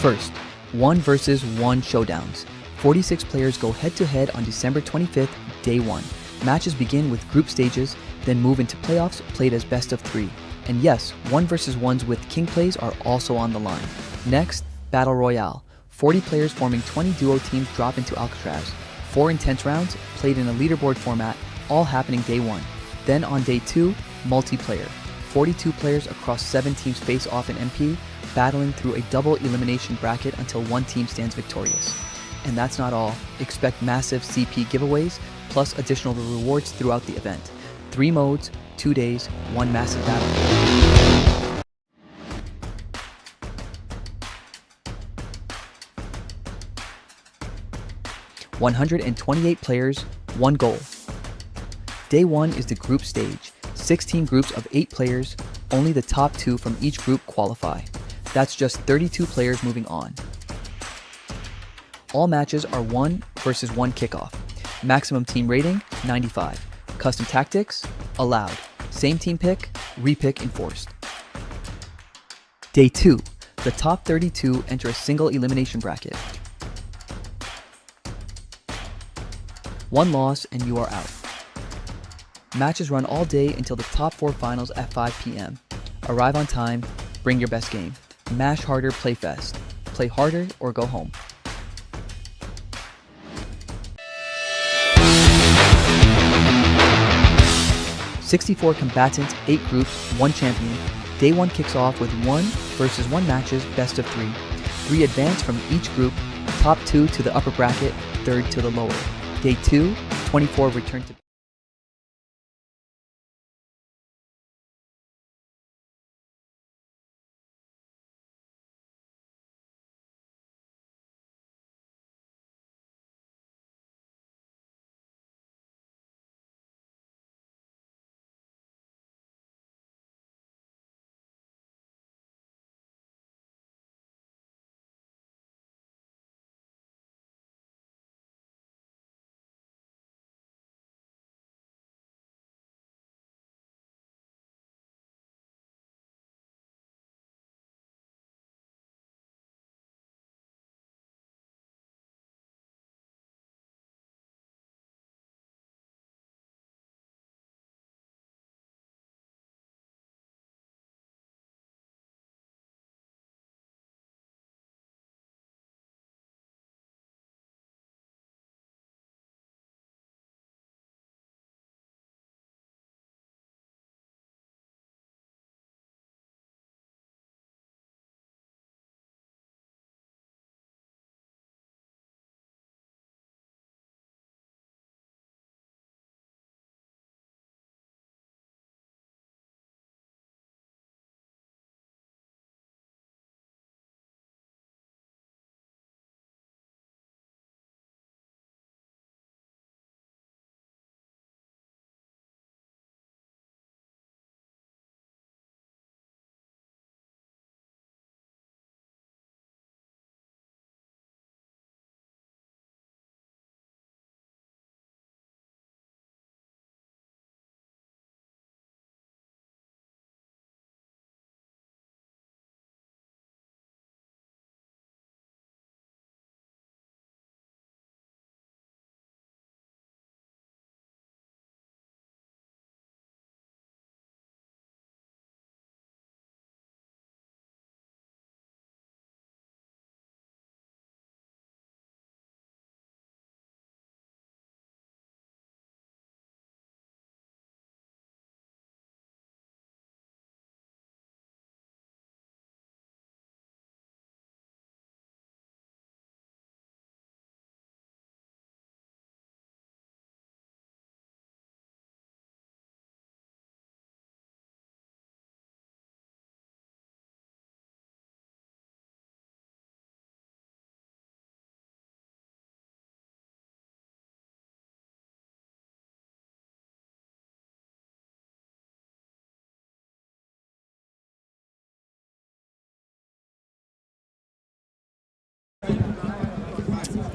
First, 1 versus 1 showdowns. 46 players go head-to-head on December 25th, day 1. Matches begin with group stages, then move into playoffs played as best of 3. And yes, 1 versus 1s with king plays are also on the line. Next, Battle Royale. 40 players forming 20 duo teams drop into Alcatraz. 4 intense rounds, played in a leaderboard format, all happening day 1. Then on day 2, multiplayer. 42 players across 7 teams face off in MP, battling through a double elimination bracket until one team stands victorious. And that's not all. Expect massive CP giveaways, plus additional rewards throughout the event. 3 modes, 2 days, 1 massive battle. "128 players, 1 goal." Day 1 is the group stage. 16 groups of 8 players, only the top 2 from each group qualify. That's just 32 players moving on. All matches are 1 versus 1 kickoff. Maximum team rating, 95. Custom tactics, allowed. Same team pick, repick enforced. Day 2, the top 32 enter a single elimination bracket. 1 loss and you are out. Matches run all day until the top 4 finals at 5 p.m. Arrive on time, bring your best game. Mashharder Playfest. Play harder or go home. "64 combatants, 8 groups, 1 champion." Day 1 kicks off with 1 versus 1 matches, best of 3. 3 advance from each group, top 2 to the upper bracket, third to the lower. Day 2, 24 return to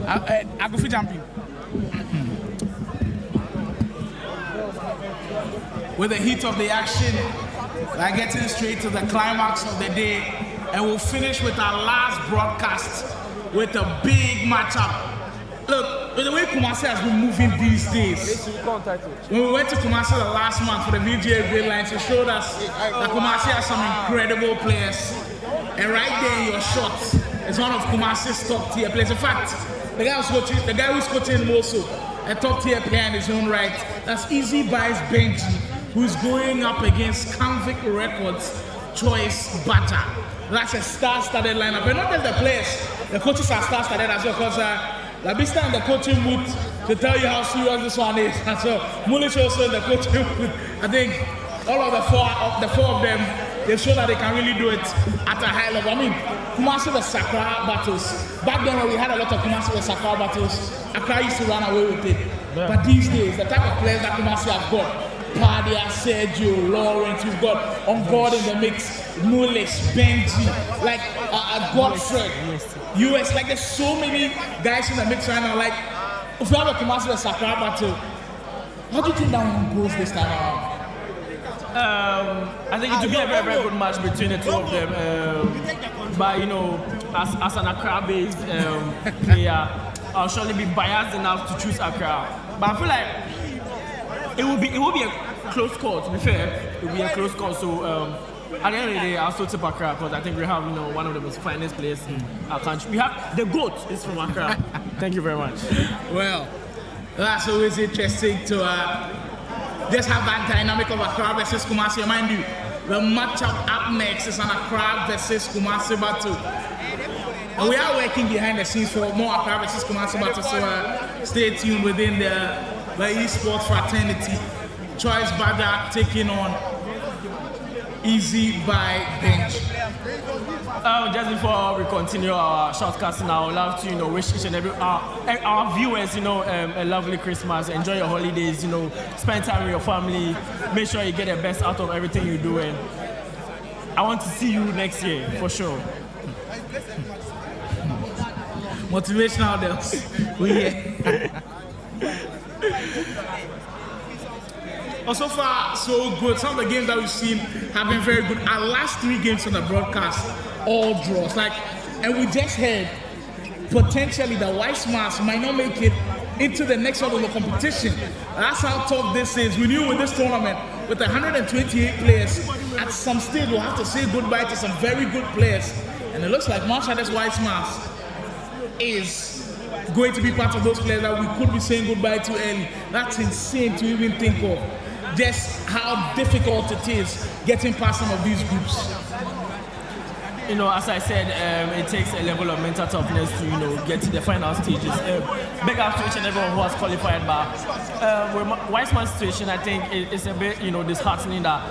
I go for jumping. With the heat of the action, like getting straight to the climax of the day, and we'll finish with our last broadcast with a big matchup. Look, the way Kumasi has been moving these days. When we went to Kumasi the last month for the VGA Great Lines, it showed us that Kumasi has some incredible players. And right there in your shot is one of Kumasi's top tier players. In fact, the guy who's coaching him also, a top tier player in his own right. That's Easy Buys Benji, who's going up against Convict Records Choice Bata. That's a star-studded lineup. But not just the players, the coaches are star-studded as well, because Labista in the coaching booth to tell you how serious this one is. And so Mulish also in the coaching booth. I think all of the four of them, they show that they can really do it at a high level. I mean, Kumasi the Sakra battles. Back then when we had a lot of Kumasi the Sakra battles, Accra used to run away with it. Yeah. But these days, the type of players that Kumasi have got, Padia, Sergio, Lawrence, we've got on board in the mix, Mulish, Benji, like Godfred, US, like there's so many guys in the mix right now. Like, if you have a Kumasi the Sakra battle, how do you think that one goes this time around? I think it will be a very, very good match between the two of them. But you know, as an Accra-based player, I'll surely be biased enough to choose Accra. But I feel like it will be a close call. To be fair, it will be a close call. So at the end of the day, I'll still tip Accra because I think we have one of the most finest players in our country. We have the GOAT is from Accra. Thank you very much. Well, that's always interesting to. Just have that dynamic of Accra versus Kumasi. Mind you, the matchup up next is an Accra versus Kumasi battle. And we are working behind the scenes for more Accra versus Kumasi battle, so stay tuned within the esports fraternity. Choice Bada taking on Easy by Bench. Just before we continue our shortcasting, I would love to wish each and every our viewers a lovely Christmas. Enjoy your holidays. Spend time with your family. Make sure you get the best out of everything you do. And I want to see you next year for sure. Motivational there. We here. So far, so good. Some of the games that we've seen have been very good. Our last 3 games on the broadcast, all draws. And we just heard potentially the White Smars might not make it into the next round of the competition. That's how tough this is. We knew with this tournament, with 128 players, at some stage we'll have to say goodbye to some very good players. And it looks like Mashharder's White Smars is going to be part of those players that we could be saying goodbye to early. That's insane to even think of. Just how difficult it is getting past some of these groups. As I said, it takes a level of mental toughness to, get to the final stages. Big up to each and everyone who has qualified, but with Wiseman's situation, I think it's a bit, disheartening that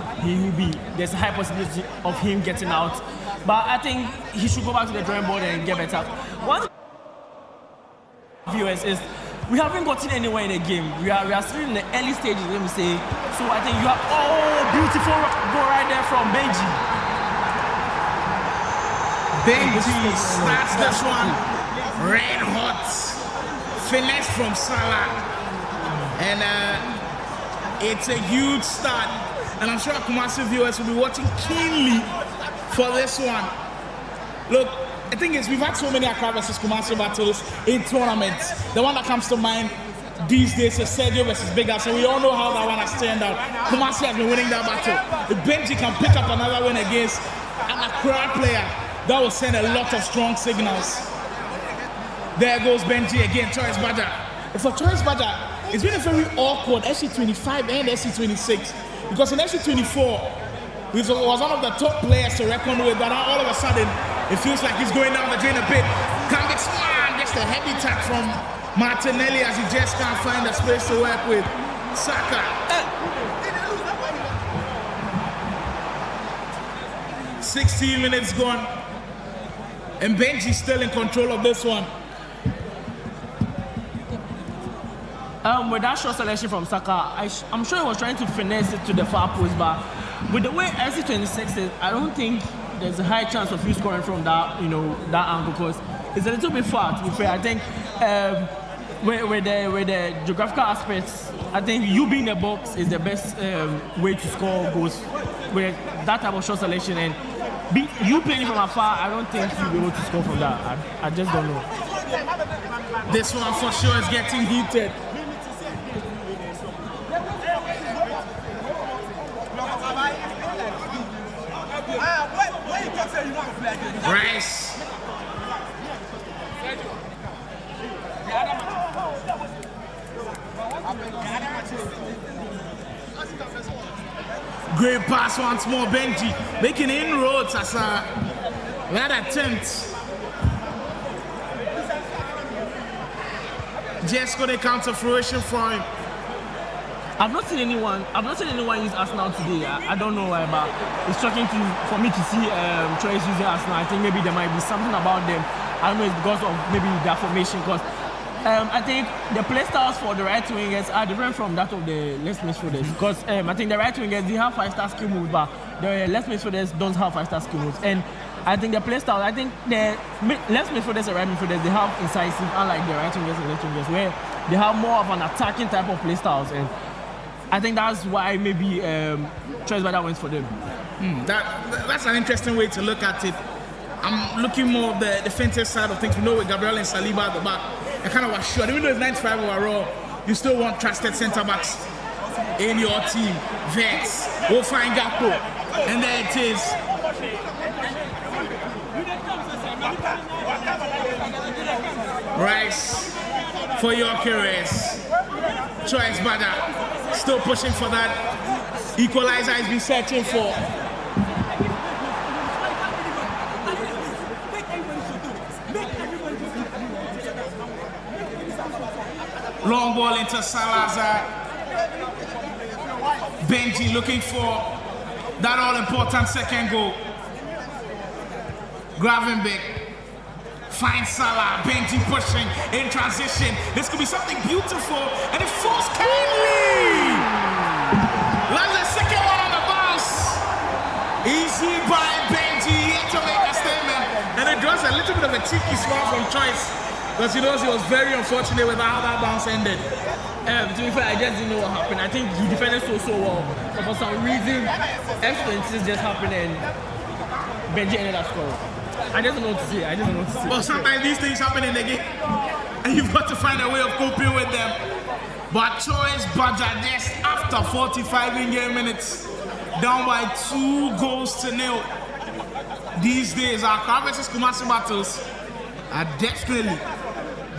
there's a high possibility of him getting out. But I think he should go back to the drawing board and get better. One viewers is, we haven't gotten anywhere in the game. We are still in the early stages, let me say. So I think you have beautiful goal right there from Benji. Benji starts this one red hot. Finesse from Salah. And it's a huge start. And I'm sure Kumasi viewers will be watching keenly for this one. Look, the thing is, we've had so many Accra versus Kumasi battles in tournaments. The one that comes to mind these days is Sergio versus Bigger, so we all know how that one has turned out. Kumasi has been winning that battle. If Benji can pick up another win against an Accra player, that will send a lot of strong signals. There goes Benji again, Choice Badger. For Choice Badger, it's been a very awkward SC25 and SC26, because in SC24, he was one of the top players to reckon with, but now all of a sudden, it feels like he's going down the drain a bit. Convict Swan gets the heavy tap from Martinelli as he just can't find the space to work with. Saka. 16 minutes gone. And Benji's still in control of this one. With that short selection from Saka, I'm sure he was trying to finesse it to the far post, but with the way SC26 is, I don't think there's a high chance of you scoring from that, that angle, because it's a little bit far, to be fair. I think with the geographical aspects I think you being in the box is the best way to score goals with that type of shot selection. And you playing from afar, I don't think you'll be able to score from that. I just don't know. This one for sure is getting heated. Rice. Great pass once more, Benji making inroads as that attempt. Just going to come to fruition for him. I've not seen anyone use Arsenal today. I don't know why, but it's shocking for me to see Troyes using Arsenal. I think maybe there might be something about them. I don't know, it's because of maybe their formation. Because I think the play styles for the right wingers are different from that of the left midfielders. Because I think the right wingers, they have 5-star skill moves, but the left midfielders don't have 5-star skill moves. And I think the play style, I think the left midfielders and right midfielders, they have incisive, unlike the right wingers and left wingers, where they have more of an attacking type of play styles. And I think that's why maybe choice by that wins for them. That's an interesting way to look at it. I'm looking more of the defensive side of things. We know with Gabriel and Saliba at the back, I kind of assured, even though it's 95 overall, you still want trusted centre backs in your team. Vex, we'll find Gakpo, and there it is. Rice for your Gyökeres. Choice Bada still pushing for that equalizer he's been searching for. Long ball into Salazar. Benji looking for that all-important second goal. Gravenbeck finds Salah. Benji pushing in transition. This could be something beautiful, and it falls cleanly. Lands the second one on the bounce. Easy by Benji to make a statement, and it draws a little bit of a cheeky smile from Choice. Because he knows he was very unfortunate with how that bounce ended. To be fair, I just didn't know what happened. I think he defended so well. But for some reason, expenses just happened and Benji ended up scoring. I just don't know what to say. Well, sometimes these things happen in the game, and you've got to find a way of coping with them. But Choice Badger just after 45 in-game minutes, down by 2-0. These days, our Car versus Kumasi battles are definitely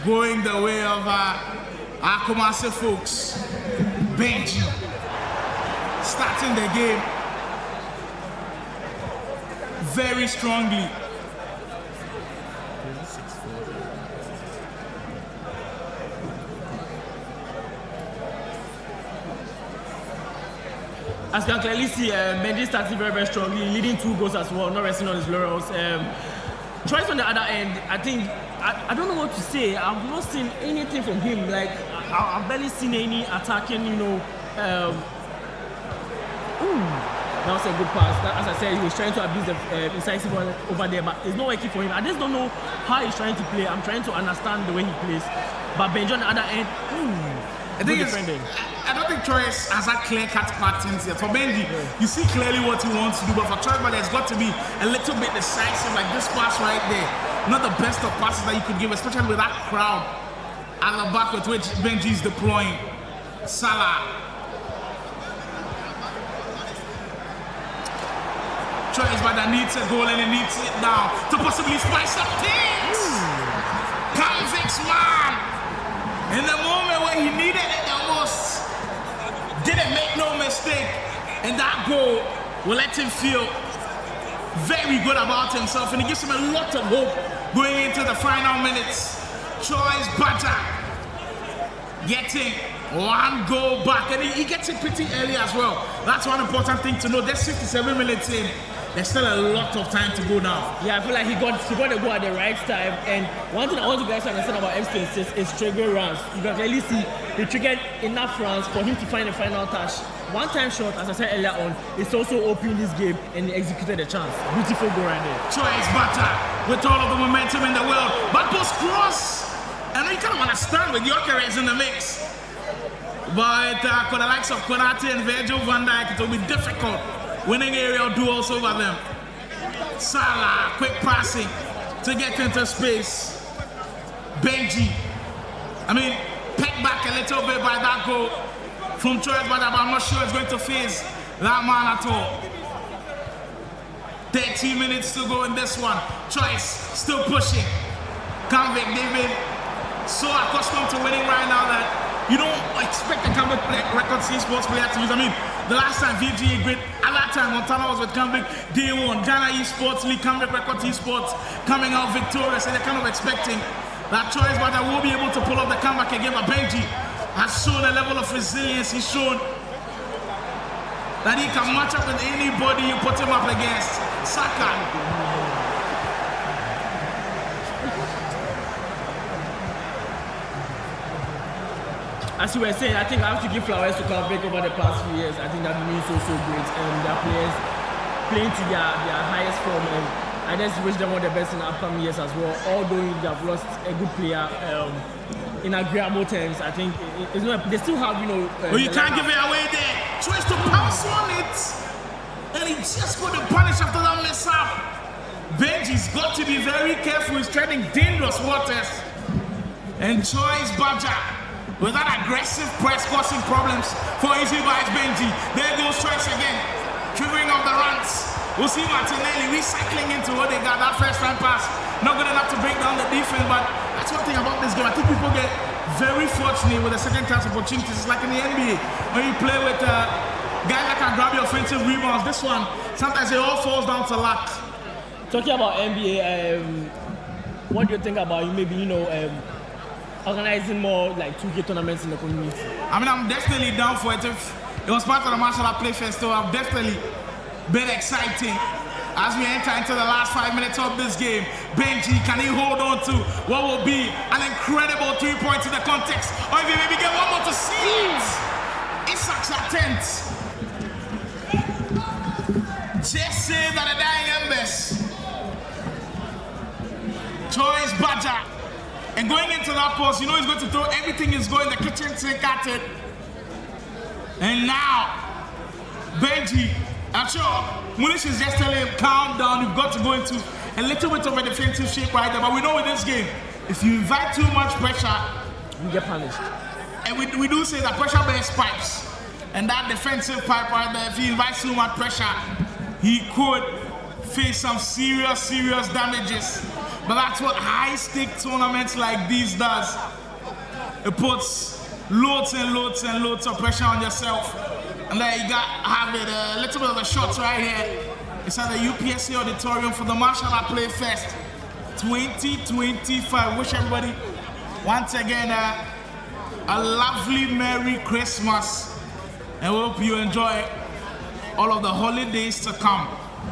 going the way of our Kumasi folks. Benji starting the game very strongly. As you can clearly see, Benji started very strongly, leading 2 goals as well, not resting on his laurels. Choice on the other end, I think, I don't know what to say. I've not seen anything from him. Like, I've barely seen any attacking, that was a good pass. As I said, he was trying to abuse the incisive one over there, but it's not working for him. I just don't know how he's trying to play. I'm trying to understand the way he plays. But Benji on the other end, I think I don't think Choice has that clear-cut patterns here. For Benji, you see clearly what he wants to do, but for Choice, there's got to be a little bit decisive, like this pass right there. Not the best of passes that you could give, especially with that crowd at the back with which Benji is deploying. Salah. Choice, but that needs a goal and it needs it now to possibly spice up things. Convicts, man. In the moment when he needed it the most, didn't make no mistake, and that goal will let him feel very good about himself, and it gives him a lot of hope going into the final minutes. Choice Badger getting 1 goal back, and he gets it pretty early as well. That's one important thing to know. There's 57 minutes in. There's still a lot of time to go now. Yeah, I feel like he got the goal at the right time. And one thing I want you guys to understand about M26 is triggering runs. You can clearly see he triggered enough runs for him to find the final touch. One-time shot, as I said earlier on, it's also opening this game, and he executed the chance. Beautiful goal right there. Choice Badger with all of the momentum in the world. Back post cross. I know you kind of understand with Gyökeres in the mix. But for the likes of Konate and Virgil van Dijk, it will be difficult winning aerial duels over them. Salah, quick passing to get into space. Benji, pecked back a little bit by that goal from Choice, but I'm not sure it's going to phase that man at all. 13 minutes to go in this one. Choice still pushing. Convict David, so accustomed to winning right now that you don't expect a Convict Record C Sports player to lose. The last time VGA great, at that time Montana was with Convict, day one, Ghana Esports League, Convict Record Esports coming out victorious, and they're kind of expecting that Choice, but I will be able to pull off the comeback again. But Benji has shown a level of resilience. He's shown that he can match up with anybody you put him up against. Saka. As you were saying, I think I have to give flowers to Calvin over the past few years. I think that means so great. Their players playing to their highest form, and I just wish them all the best in the upcoming years as well. Although they have lost a good player in agreeable terms, I think it's not. They still have, well, you can't give it away there. Choice to pounce on it, and he just got to punish after that mess up. Benji's got to be very careful. He's treading dangerous waters. And Choice Badger, with that aggressive press causing problems for easy buys Benji. There goes Choice again, triggering off the runs. We'll see Martinelli recycling into what they got, that first time pass. Not good enough to break down the defense, but that's one thing about this game. I think people get very fortunate with the second chance opportunities. It's like in the NBA, when you play with guys that can grab your offensive rebounds. This one, sometimes it all falls down to luck. Talking about NBA, what do you think about organizing more like 2K tournaments in the community? I'm definitely down for it. If it was part of the Mashharder Playfest, so I've definitely been exciting as we enter into the last 5 minutes of this game. Benji, can he hold on to what will be an incredible 3 points in the context? Or if he maybe get one more to see it. Isaac's attempt. Just say that the dying embers. Choice Badger. And going into that post, he's going to throw everything he's going, the kitchen sink at it. And now, Benji, I'm sure Munish is just telling him, calm down, you've got to go into a little bit of a defensive shape right there. But we know in this game, if you invite too much pressure, you get punished. And we do say that pressure bears pipes. And that defensive pipe right there, if he invites too much pressure, he could face some serious damages. But that's what high-stake tournaments like these does. It puts loads and loads of pressure on yourself. And then you have it, a little bit of the shots right here. It's at the UPSC Auditorium for the Mashharder Playfest 2025. Wish everybody, once again, a lovely Merry Christmas. And we hope you enjoy all of the holidays to come.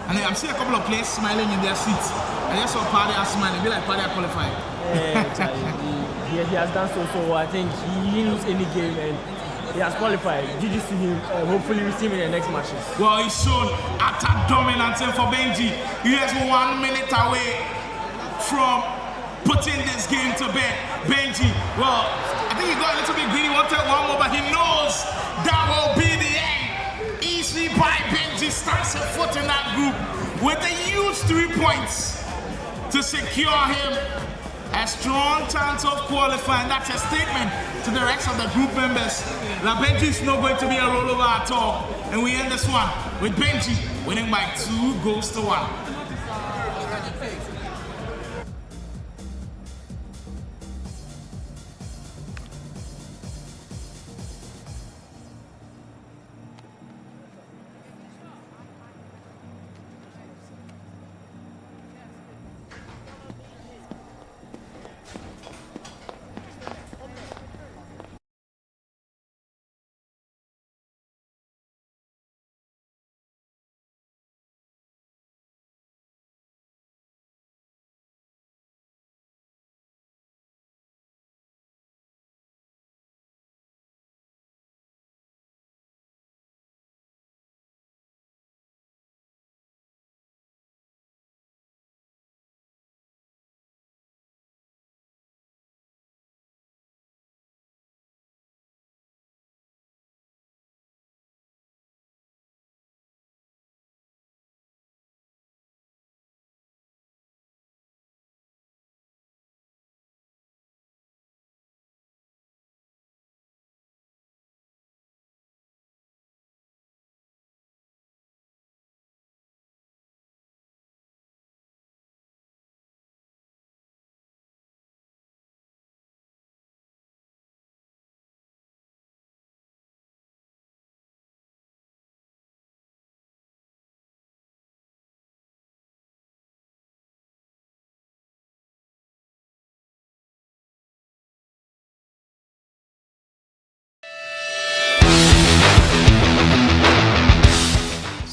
And I'm seeing a couple of players smiling in their seats. I just saw Paddy are smiling, be like Paddy are qualified. Yeah, he has done so well. I think he didn't lose any game and he has qualified. GG to him, hopefully we see him in the next matches. Well, he's shown utter dominance for Benji. He is 1 minute away from putting this game to bed. Benji, well, I think he got a little bit greedy, wanted one more, but he knows that will be the end. Easily by Benji starts a foot in that group with a huge 3 points to secure him a strong chance of qualifying. That's a statement to the rest of the group members that Benji is not going to be a rollover at all. And we end this one with Benji winning by 2-1.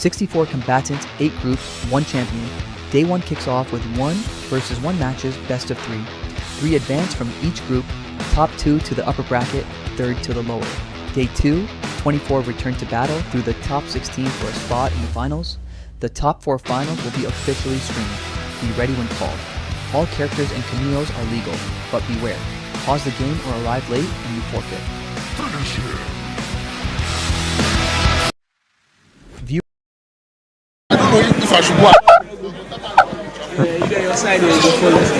64 combatants, 8 groups, 1 champion. Day 1 kicks off with 1 versus 1 matches, best of 3. 3 advance from each group, top 2 to the upper bracket, third to the lower. Day 2, 24 return to battle through the top 16 for a spot in the finals. The top 4 finals will be officially streamed. Be ready when called. All characters and cameos are legal, but beware. Pause the game or arrive late and you forfeit. View I don't know if I should go. You get your side is the fullest.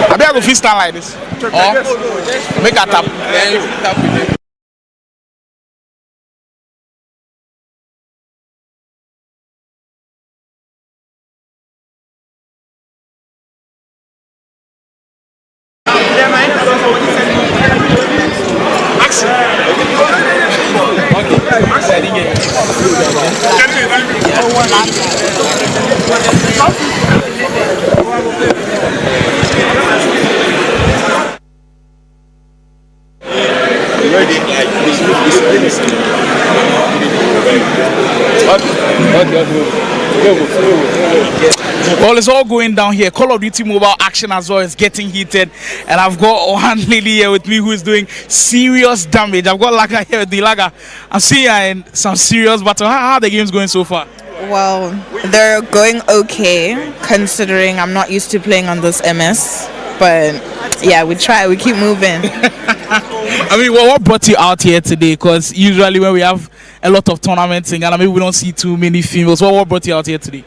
I be able to stand like this. Or make a tap. Then you tap with it. Well, it's all going down here. Call of Duty mobile action as well is getting heated, and I've got one lady here with me who is doing serious damage. I've got Laga here with the Laga. I'm seeing her in some serious battle. How are the games going so far? Well, they're going okay, considering I'm not used to playing on this MS. But yeah, we try, we keep moving. I mean, what brought you out here today? Because usually when we have a lot of tournaments in Ghana, maybe we don't see too many females. What brought you out here today?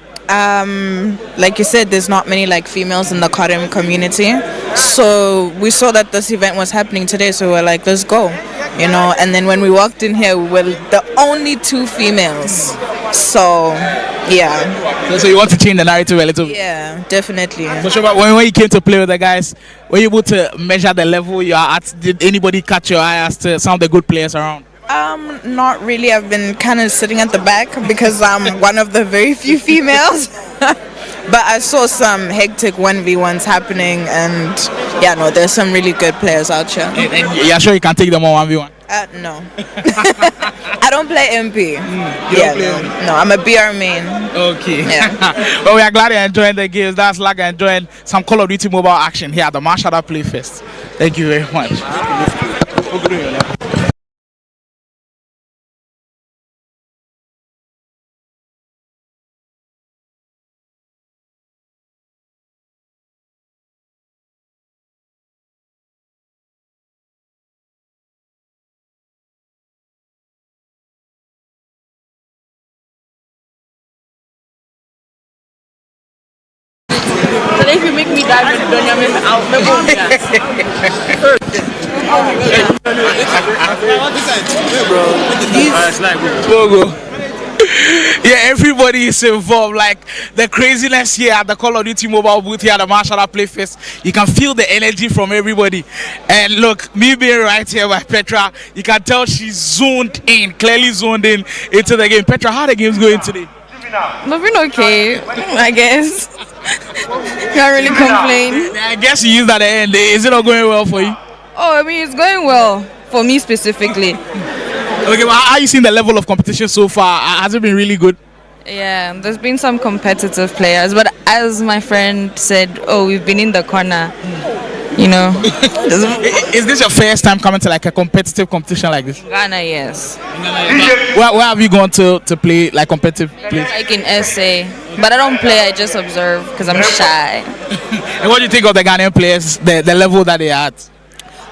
Like you said, there's not many like females in the Kadem community. So we saw that this event was happening today, so we're like, let's go. You know, and then when we walked in here, we were the only 2 females. So, yeah. So you want to change the narrative a little bit? Yeah, definitely. For sure, but when you came to play with the guys, were you able to measure the level you are at? Did anybody catch your eye as to some of the good players around? Not really. I've been kind of sitting at the back because I'm one of the very few females. But I saw some hectic 1v1s happening, and yeah, no, there's some really good players out here. And you're sure you can take them on 1v1? No. I don't play MP. No, I'm a BR main. Okay. Yeah. Well, we are glad you're enjoying the games. That's like enjoying some Call of Duty mobile action here at the Mashharder Playfest. Thank you very much. So if you make me dive in Donyame, I'll Yeah, everybody is involved. Like the craziness here at the Call of Duty mobile booth here at the Mashharder Playfest, you can feel the energy from everybody. And look, me being right here by Petra, you can tell she's zoned in, clearly zoned in into the game. Petra, how are the games going today? Moving okay, I guess. Can't really complain. I guess you used at the end. Is it not going well for you? Oh, I mean, it's going well for me specifically. Okay, well, how are you seeing the level of competition so far? Has it been really good? Yeah, there's been some competitive players, but as my friend said, oh, we've been in the corner, you know. Is this your first time coming to like a competitive competition like this? Ghana, yes. Where have you gone to play like competitive plays? Like in SA, but I don't play, I just observe because I'm shy. And what do you think of the Ghanaian players, the level that they are at?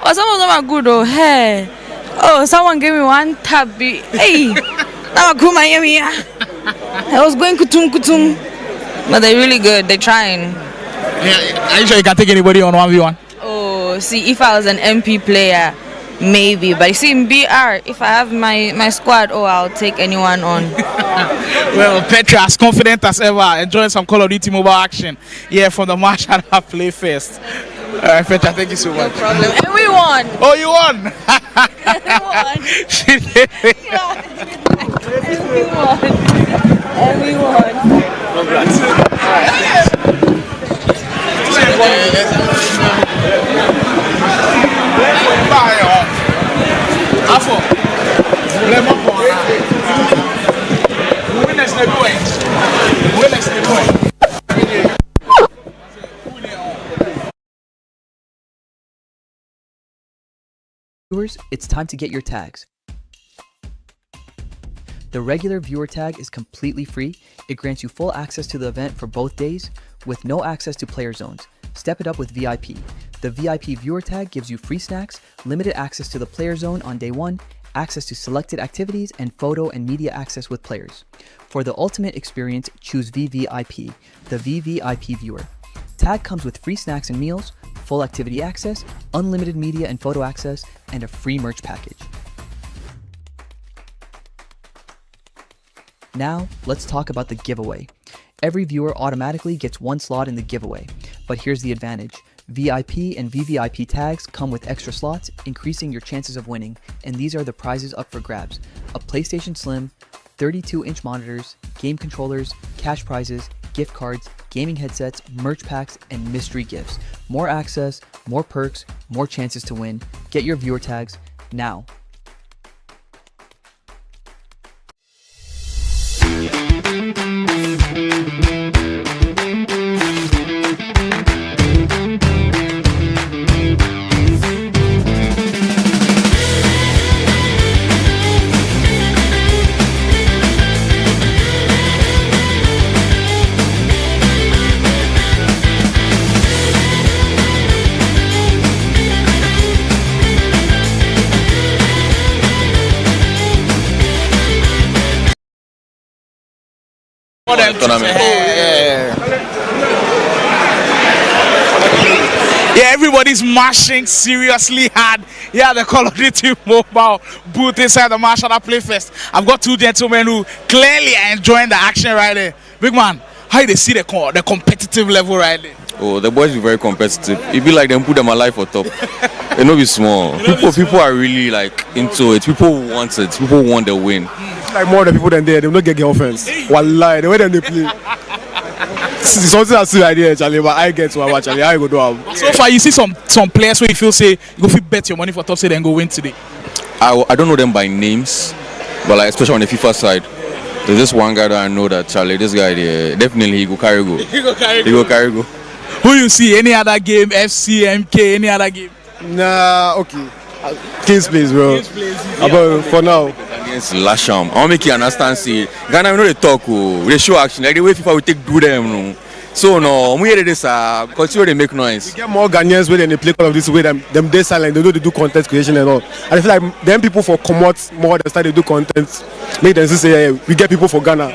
Oh, some of them are good, oh, hey. Oh, someone gave me one tabby. Hey, now I'm Miami. I was going kutum. But they're really good, they're trying. Yeah, are you sure you can take anybody on 1v1? Oh, see, if I was an MP player, maybe. But you see, in BR, if I have my squad, oh, I'll take anyone on. Well, Petra, as confident as ever, enjoying some Call of Duty mobile action here from the Mashharder Playfest. All right, Petra, thank you so much. No problem. And we won. Oh, you won! She did it. And we won. Congrats. Viewers, it's time to get your tags. The regular viewer tag is completely free. It grants you full access to the event for both days with no access to player zones. Step it up with VIP. The VIP viewer tag gives you free snacks, limited access to the player zone on day 1, access to selected activities, and photo and media access with players. For the ultimate experience, choose VVIP, the VVIP viewer. Tag comes with free snacks and meals, full activity access, unlimited media and photo access, and a free merch package. Now, let's talk about the giveaway. Every viewer automatically gets one slot in the giveaway, but here's the advantage. VIP and VVIP tags come with extra slots, increasing your chances of winning, and these are the prizes up for grabs. A PlayStation Slim, 32-inch monitors, game controllers, cash prizes, gift cards, gaming headsets, merch packs, and mystery gifts. More access, more perks, more chances to win. Get your viewer tags now. Yeah, everybody's mashing seriously hard. Yeah, the Call of Duty mobile booth inside the Mashharder Playfest. I've got two gentlemen who clearly are enjoying the action right there. Big man, how do they see the competitive level right there? Oh, the boys be very competitive. It be like them put them alive for top. They no be small. People are really like into it. People want it. People want the win. Like more than people than there, they will not get offense. Wallahi, the way them they play. It's something I see idea, Charlie, but I get to watch Charlie. I go do. So far, you see some players where you feel say you go fit bet your money for top, say then go win today. I don't know them by names, but like especially on the FIFA side, there's this one guy that I know that Charlie. This guy there, definitely he go carry go. He go carry go. Who you see? Any other game? FC, MK, any other game? Nah, okay. Kings plays, bro. Kings plays, But for now. Against Lasham. I want to make you understand, see, Ghana, we know they talk, they show action, like the way FIFA will take do them. No. So, no, we hear this, continue they make noise. We get more Ghanaians when they play Call of Duty, them they silent, they know they do content creation and all. And I feel like them people for promote more than start to do content, make them say, hey, we get people for Ghana.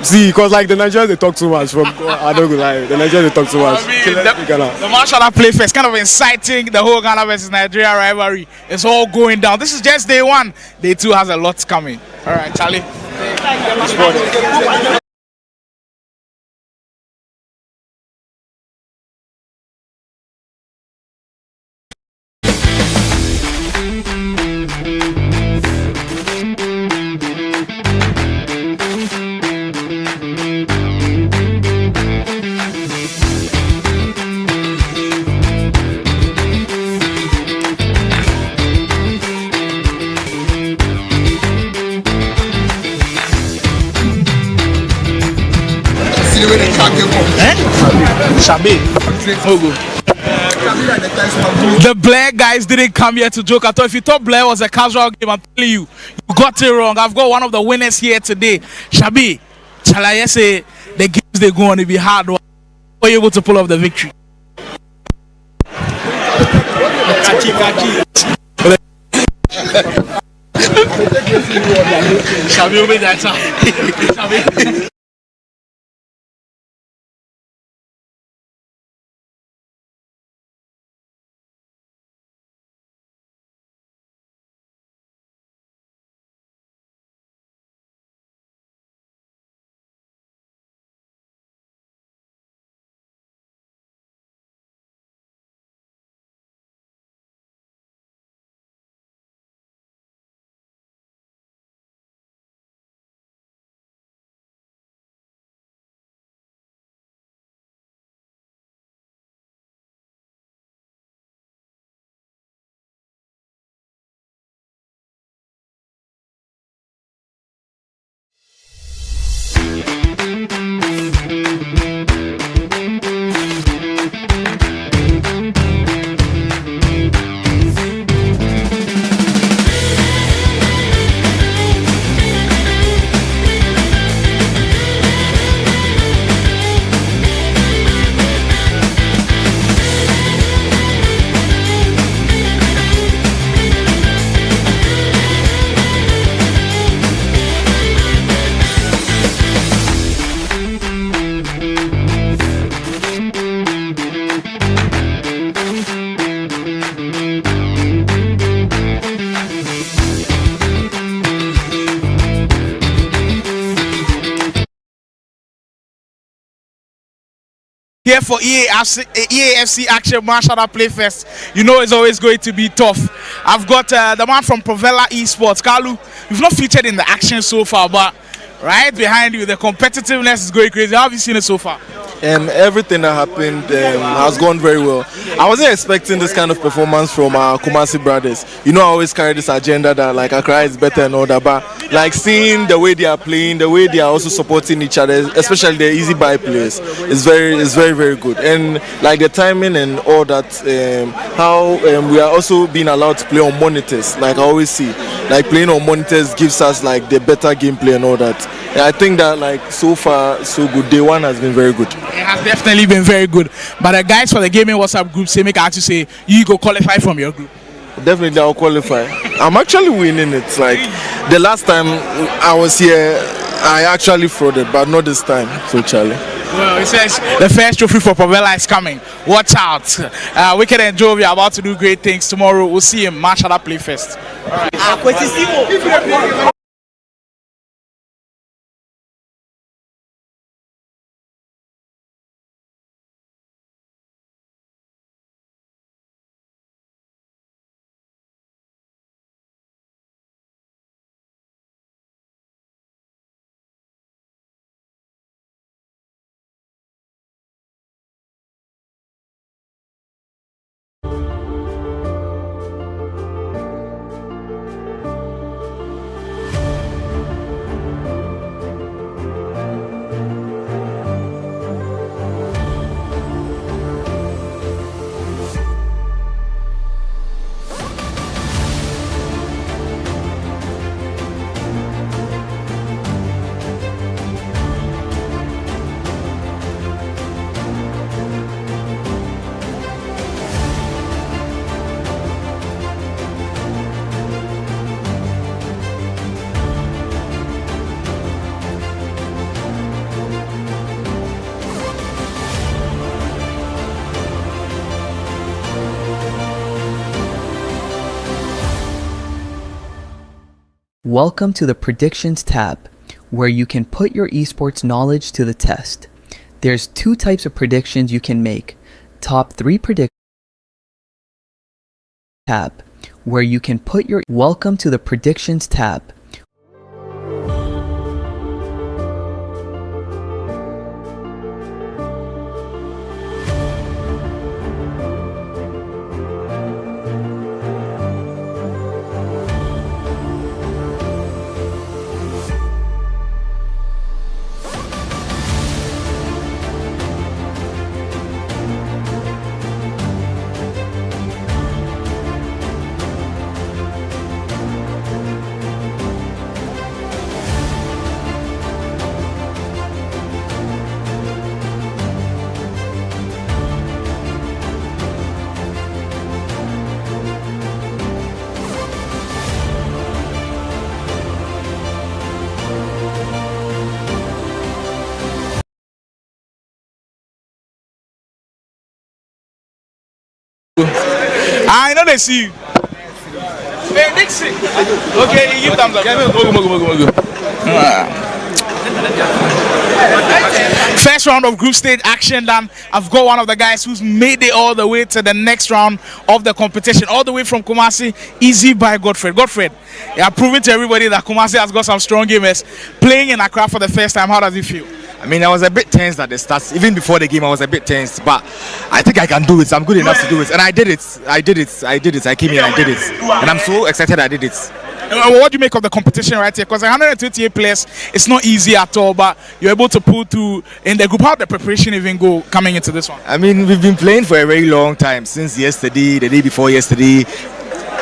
See, because like the Nigerians they talk too much. I don't go lie, the Nigerians they talk too much. The Mashharder Playfest kind of inciting the whole Ghana versus Nigeria rivalry. It's all going down. This is just day 1. Day 2 has a lot coming. All right, Charlie. Shabi. The Blair guys didn't come here to joke. I thought if you thought Blair was a casual game, I'm telling you, you got it wrong. I've got one of the winners here today. Shabi, shall I say the games they go on to be hard? Were you able to pull off the victory? Shabi will be that time. Here for EAFC Action Mashharder Playfest. You know it's always going to be tough. I've got the man from Provella Esports, Kalu. You've not featured in the action so far, but right behind you, the competitiveness is going crazy. How have you seen it so far? Everything that happened has gone very well. I wasn't expecting this kind of performance from our Kumasi brothers. You know, I always carry this agenda that like Accra is better and all that, but like seeing the way they are playing, the way they are also supporting each other, especially the easy buy players, is very good. And like the timing and all that, how we are also being allowed to play on monitors. Like I always see, like playing on monitors gives us like the better gameplay and all that. And I think that like so far so good. Day one has been very good. It has definitely been very good. But the guys for the gaming WhatsApp group say make I actually say you go qualify from your group. Definitely I'll qualify. I'm actually winning it. Like the last time I was here, I actually frauded, but not this time. So Charlie. Well, it says the first trophy for Provella is coming. Watch out. Wicked and Joe, we are about to do great things tomorrow. We'll see you in Mashharder Playfest. All right. Welcome to the Predictions tab, where you can put your esports knowledge to the test. There's two types of predictions you can make. Top 3 predictions tab, where you can put your... Welcome to the Predictions tab. know they see you. Hey, Dixie. Okay, you give thumbs up. Go. First round of group stage action done. I've got one of the guys who's made it all the way to the next round of the competition, all the way from Kumasi, easy by Godfred. Godfred, yeah, proving to everybody that Kumasi has got some strong gamers. Playing in Accra for the first time, how does it feel? I mean, I was a bit tense at the start. Even before the game, I was a bit tense. But I think I can do it. I'm good enough to do it. And I did it. I came here and I did it. And I'm so excited I did it. What do you make of the competition right here? Because 128 players, it's not easy at all, but you're able to pull through in the group. How did the preparation even go coming into this one? I mean, we've been playing for a very long time, since yesterday, the day before yesterday.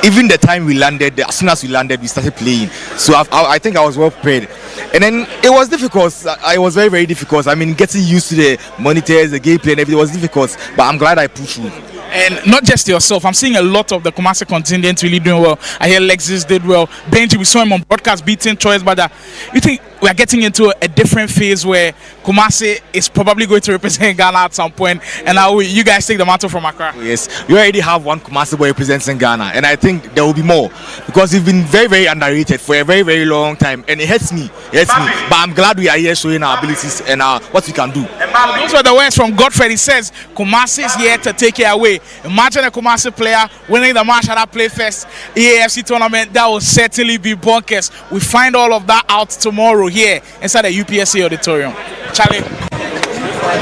Even the time we landed, as soon as we landed, we started playing. So I think I was well prepared. And then it was difficult. It was very, very difficult. I mean, getting used to the monitors, the gameplay and everything was difficult. But I'm glad I pushed through. And not just yourself, I'm seeing a lot of the Kumasi contingent really doing well. I hear Lexus did well. Benji, we saw him on broadcast beating Choice, but you think we are getting into a different phase where Kumasi is probably going to represent Ghana at some point, and now you guys take the mantle from Accra? Yes, we already have one Kumasi boy representing Ghana, and I think there will be more, because we've been very, very underrated for a very, very long time, and it hurts me. But I'm glad we are here showing our abilities and what we can do. Those were the words from Godfred. He says Kumasi is here to take it away. Imagine a Kumasi player winning the Mashharder Playfest EAFC tournament. That will certainly be bonkers. We find all of that out tomorrow here inside the UPSA auditorium. Charlie.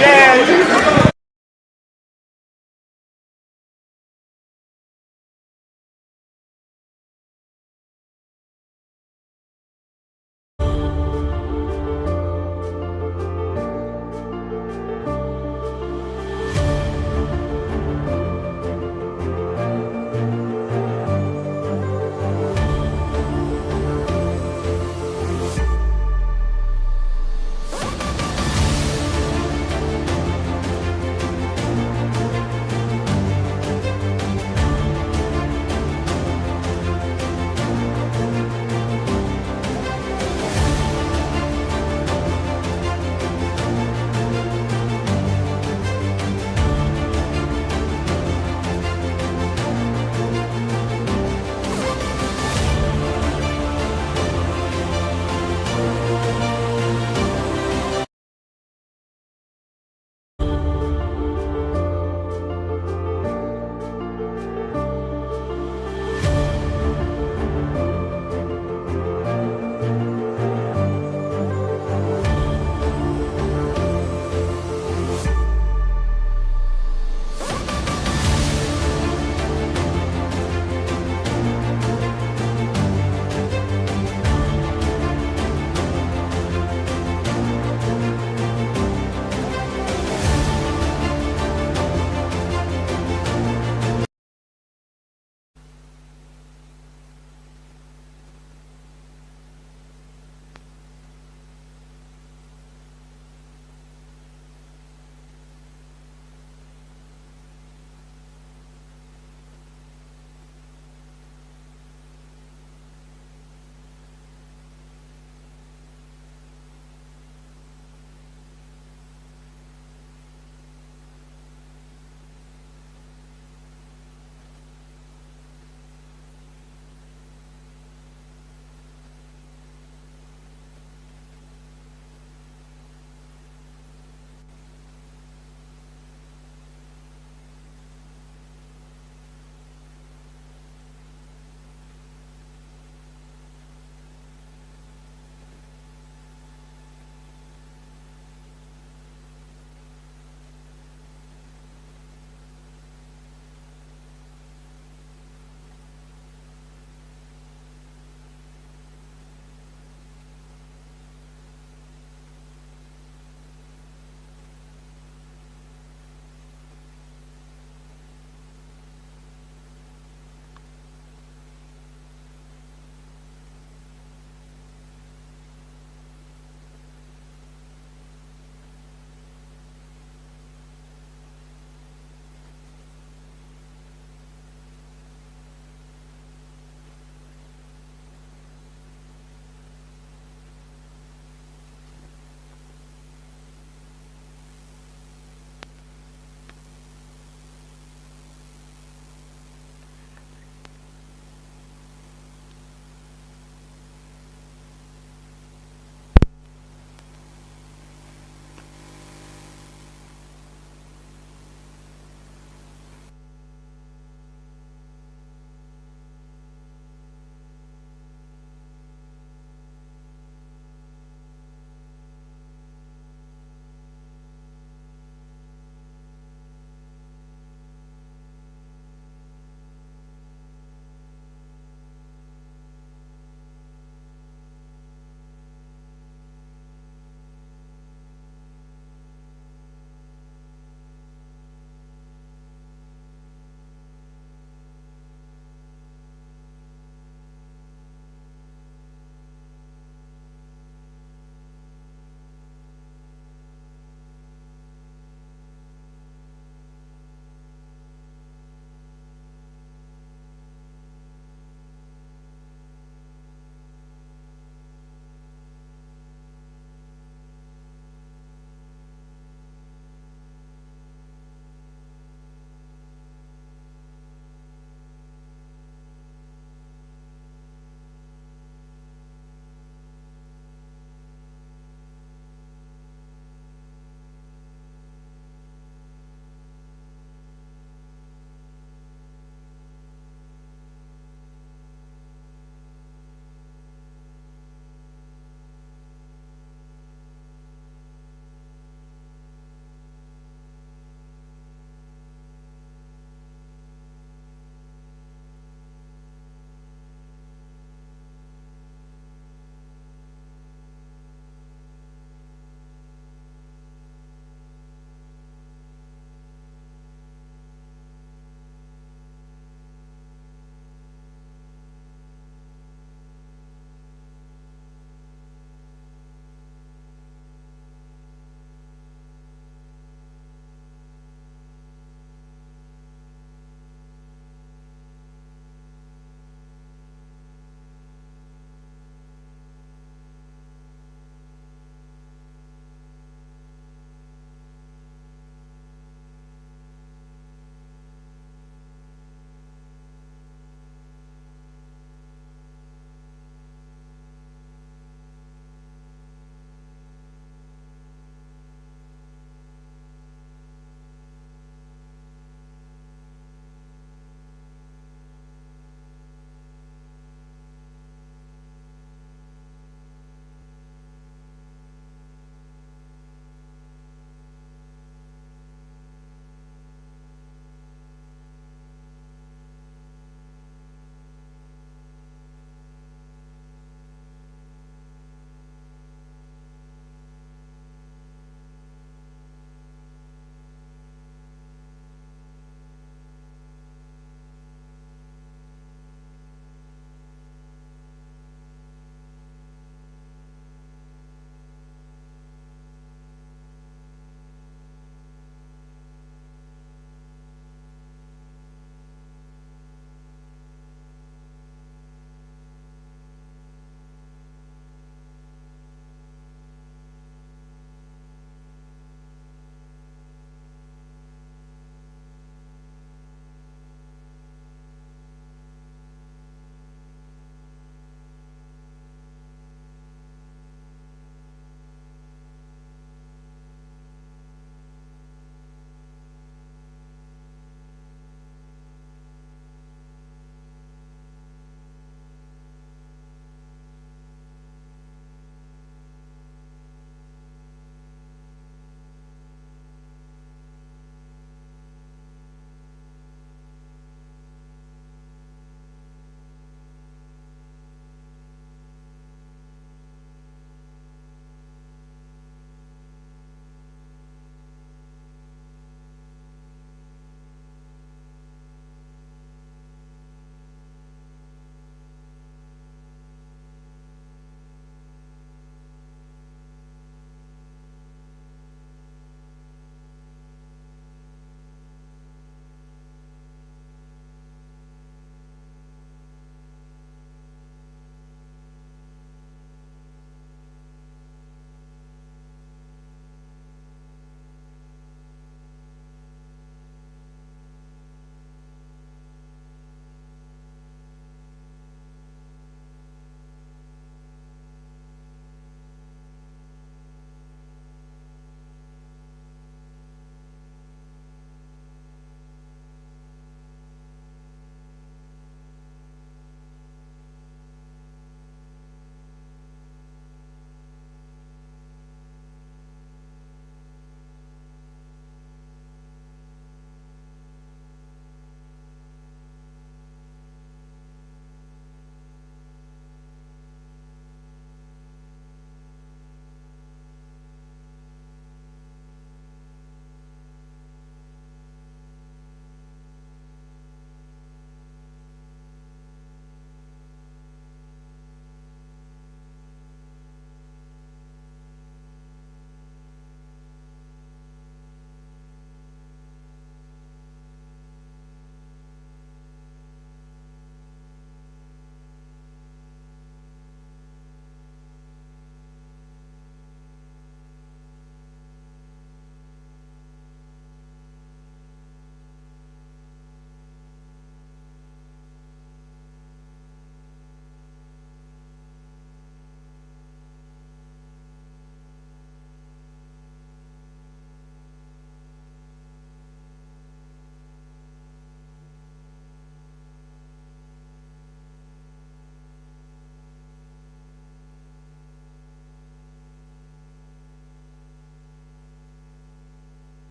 Yeah.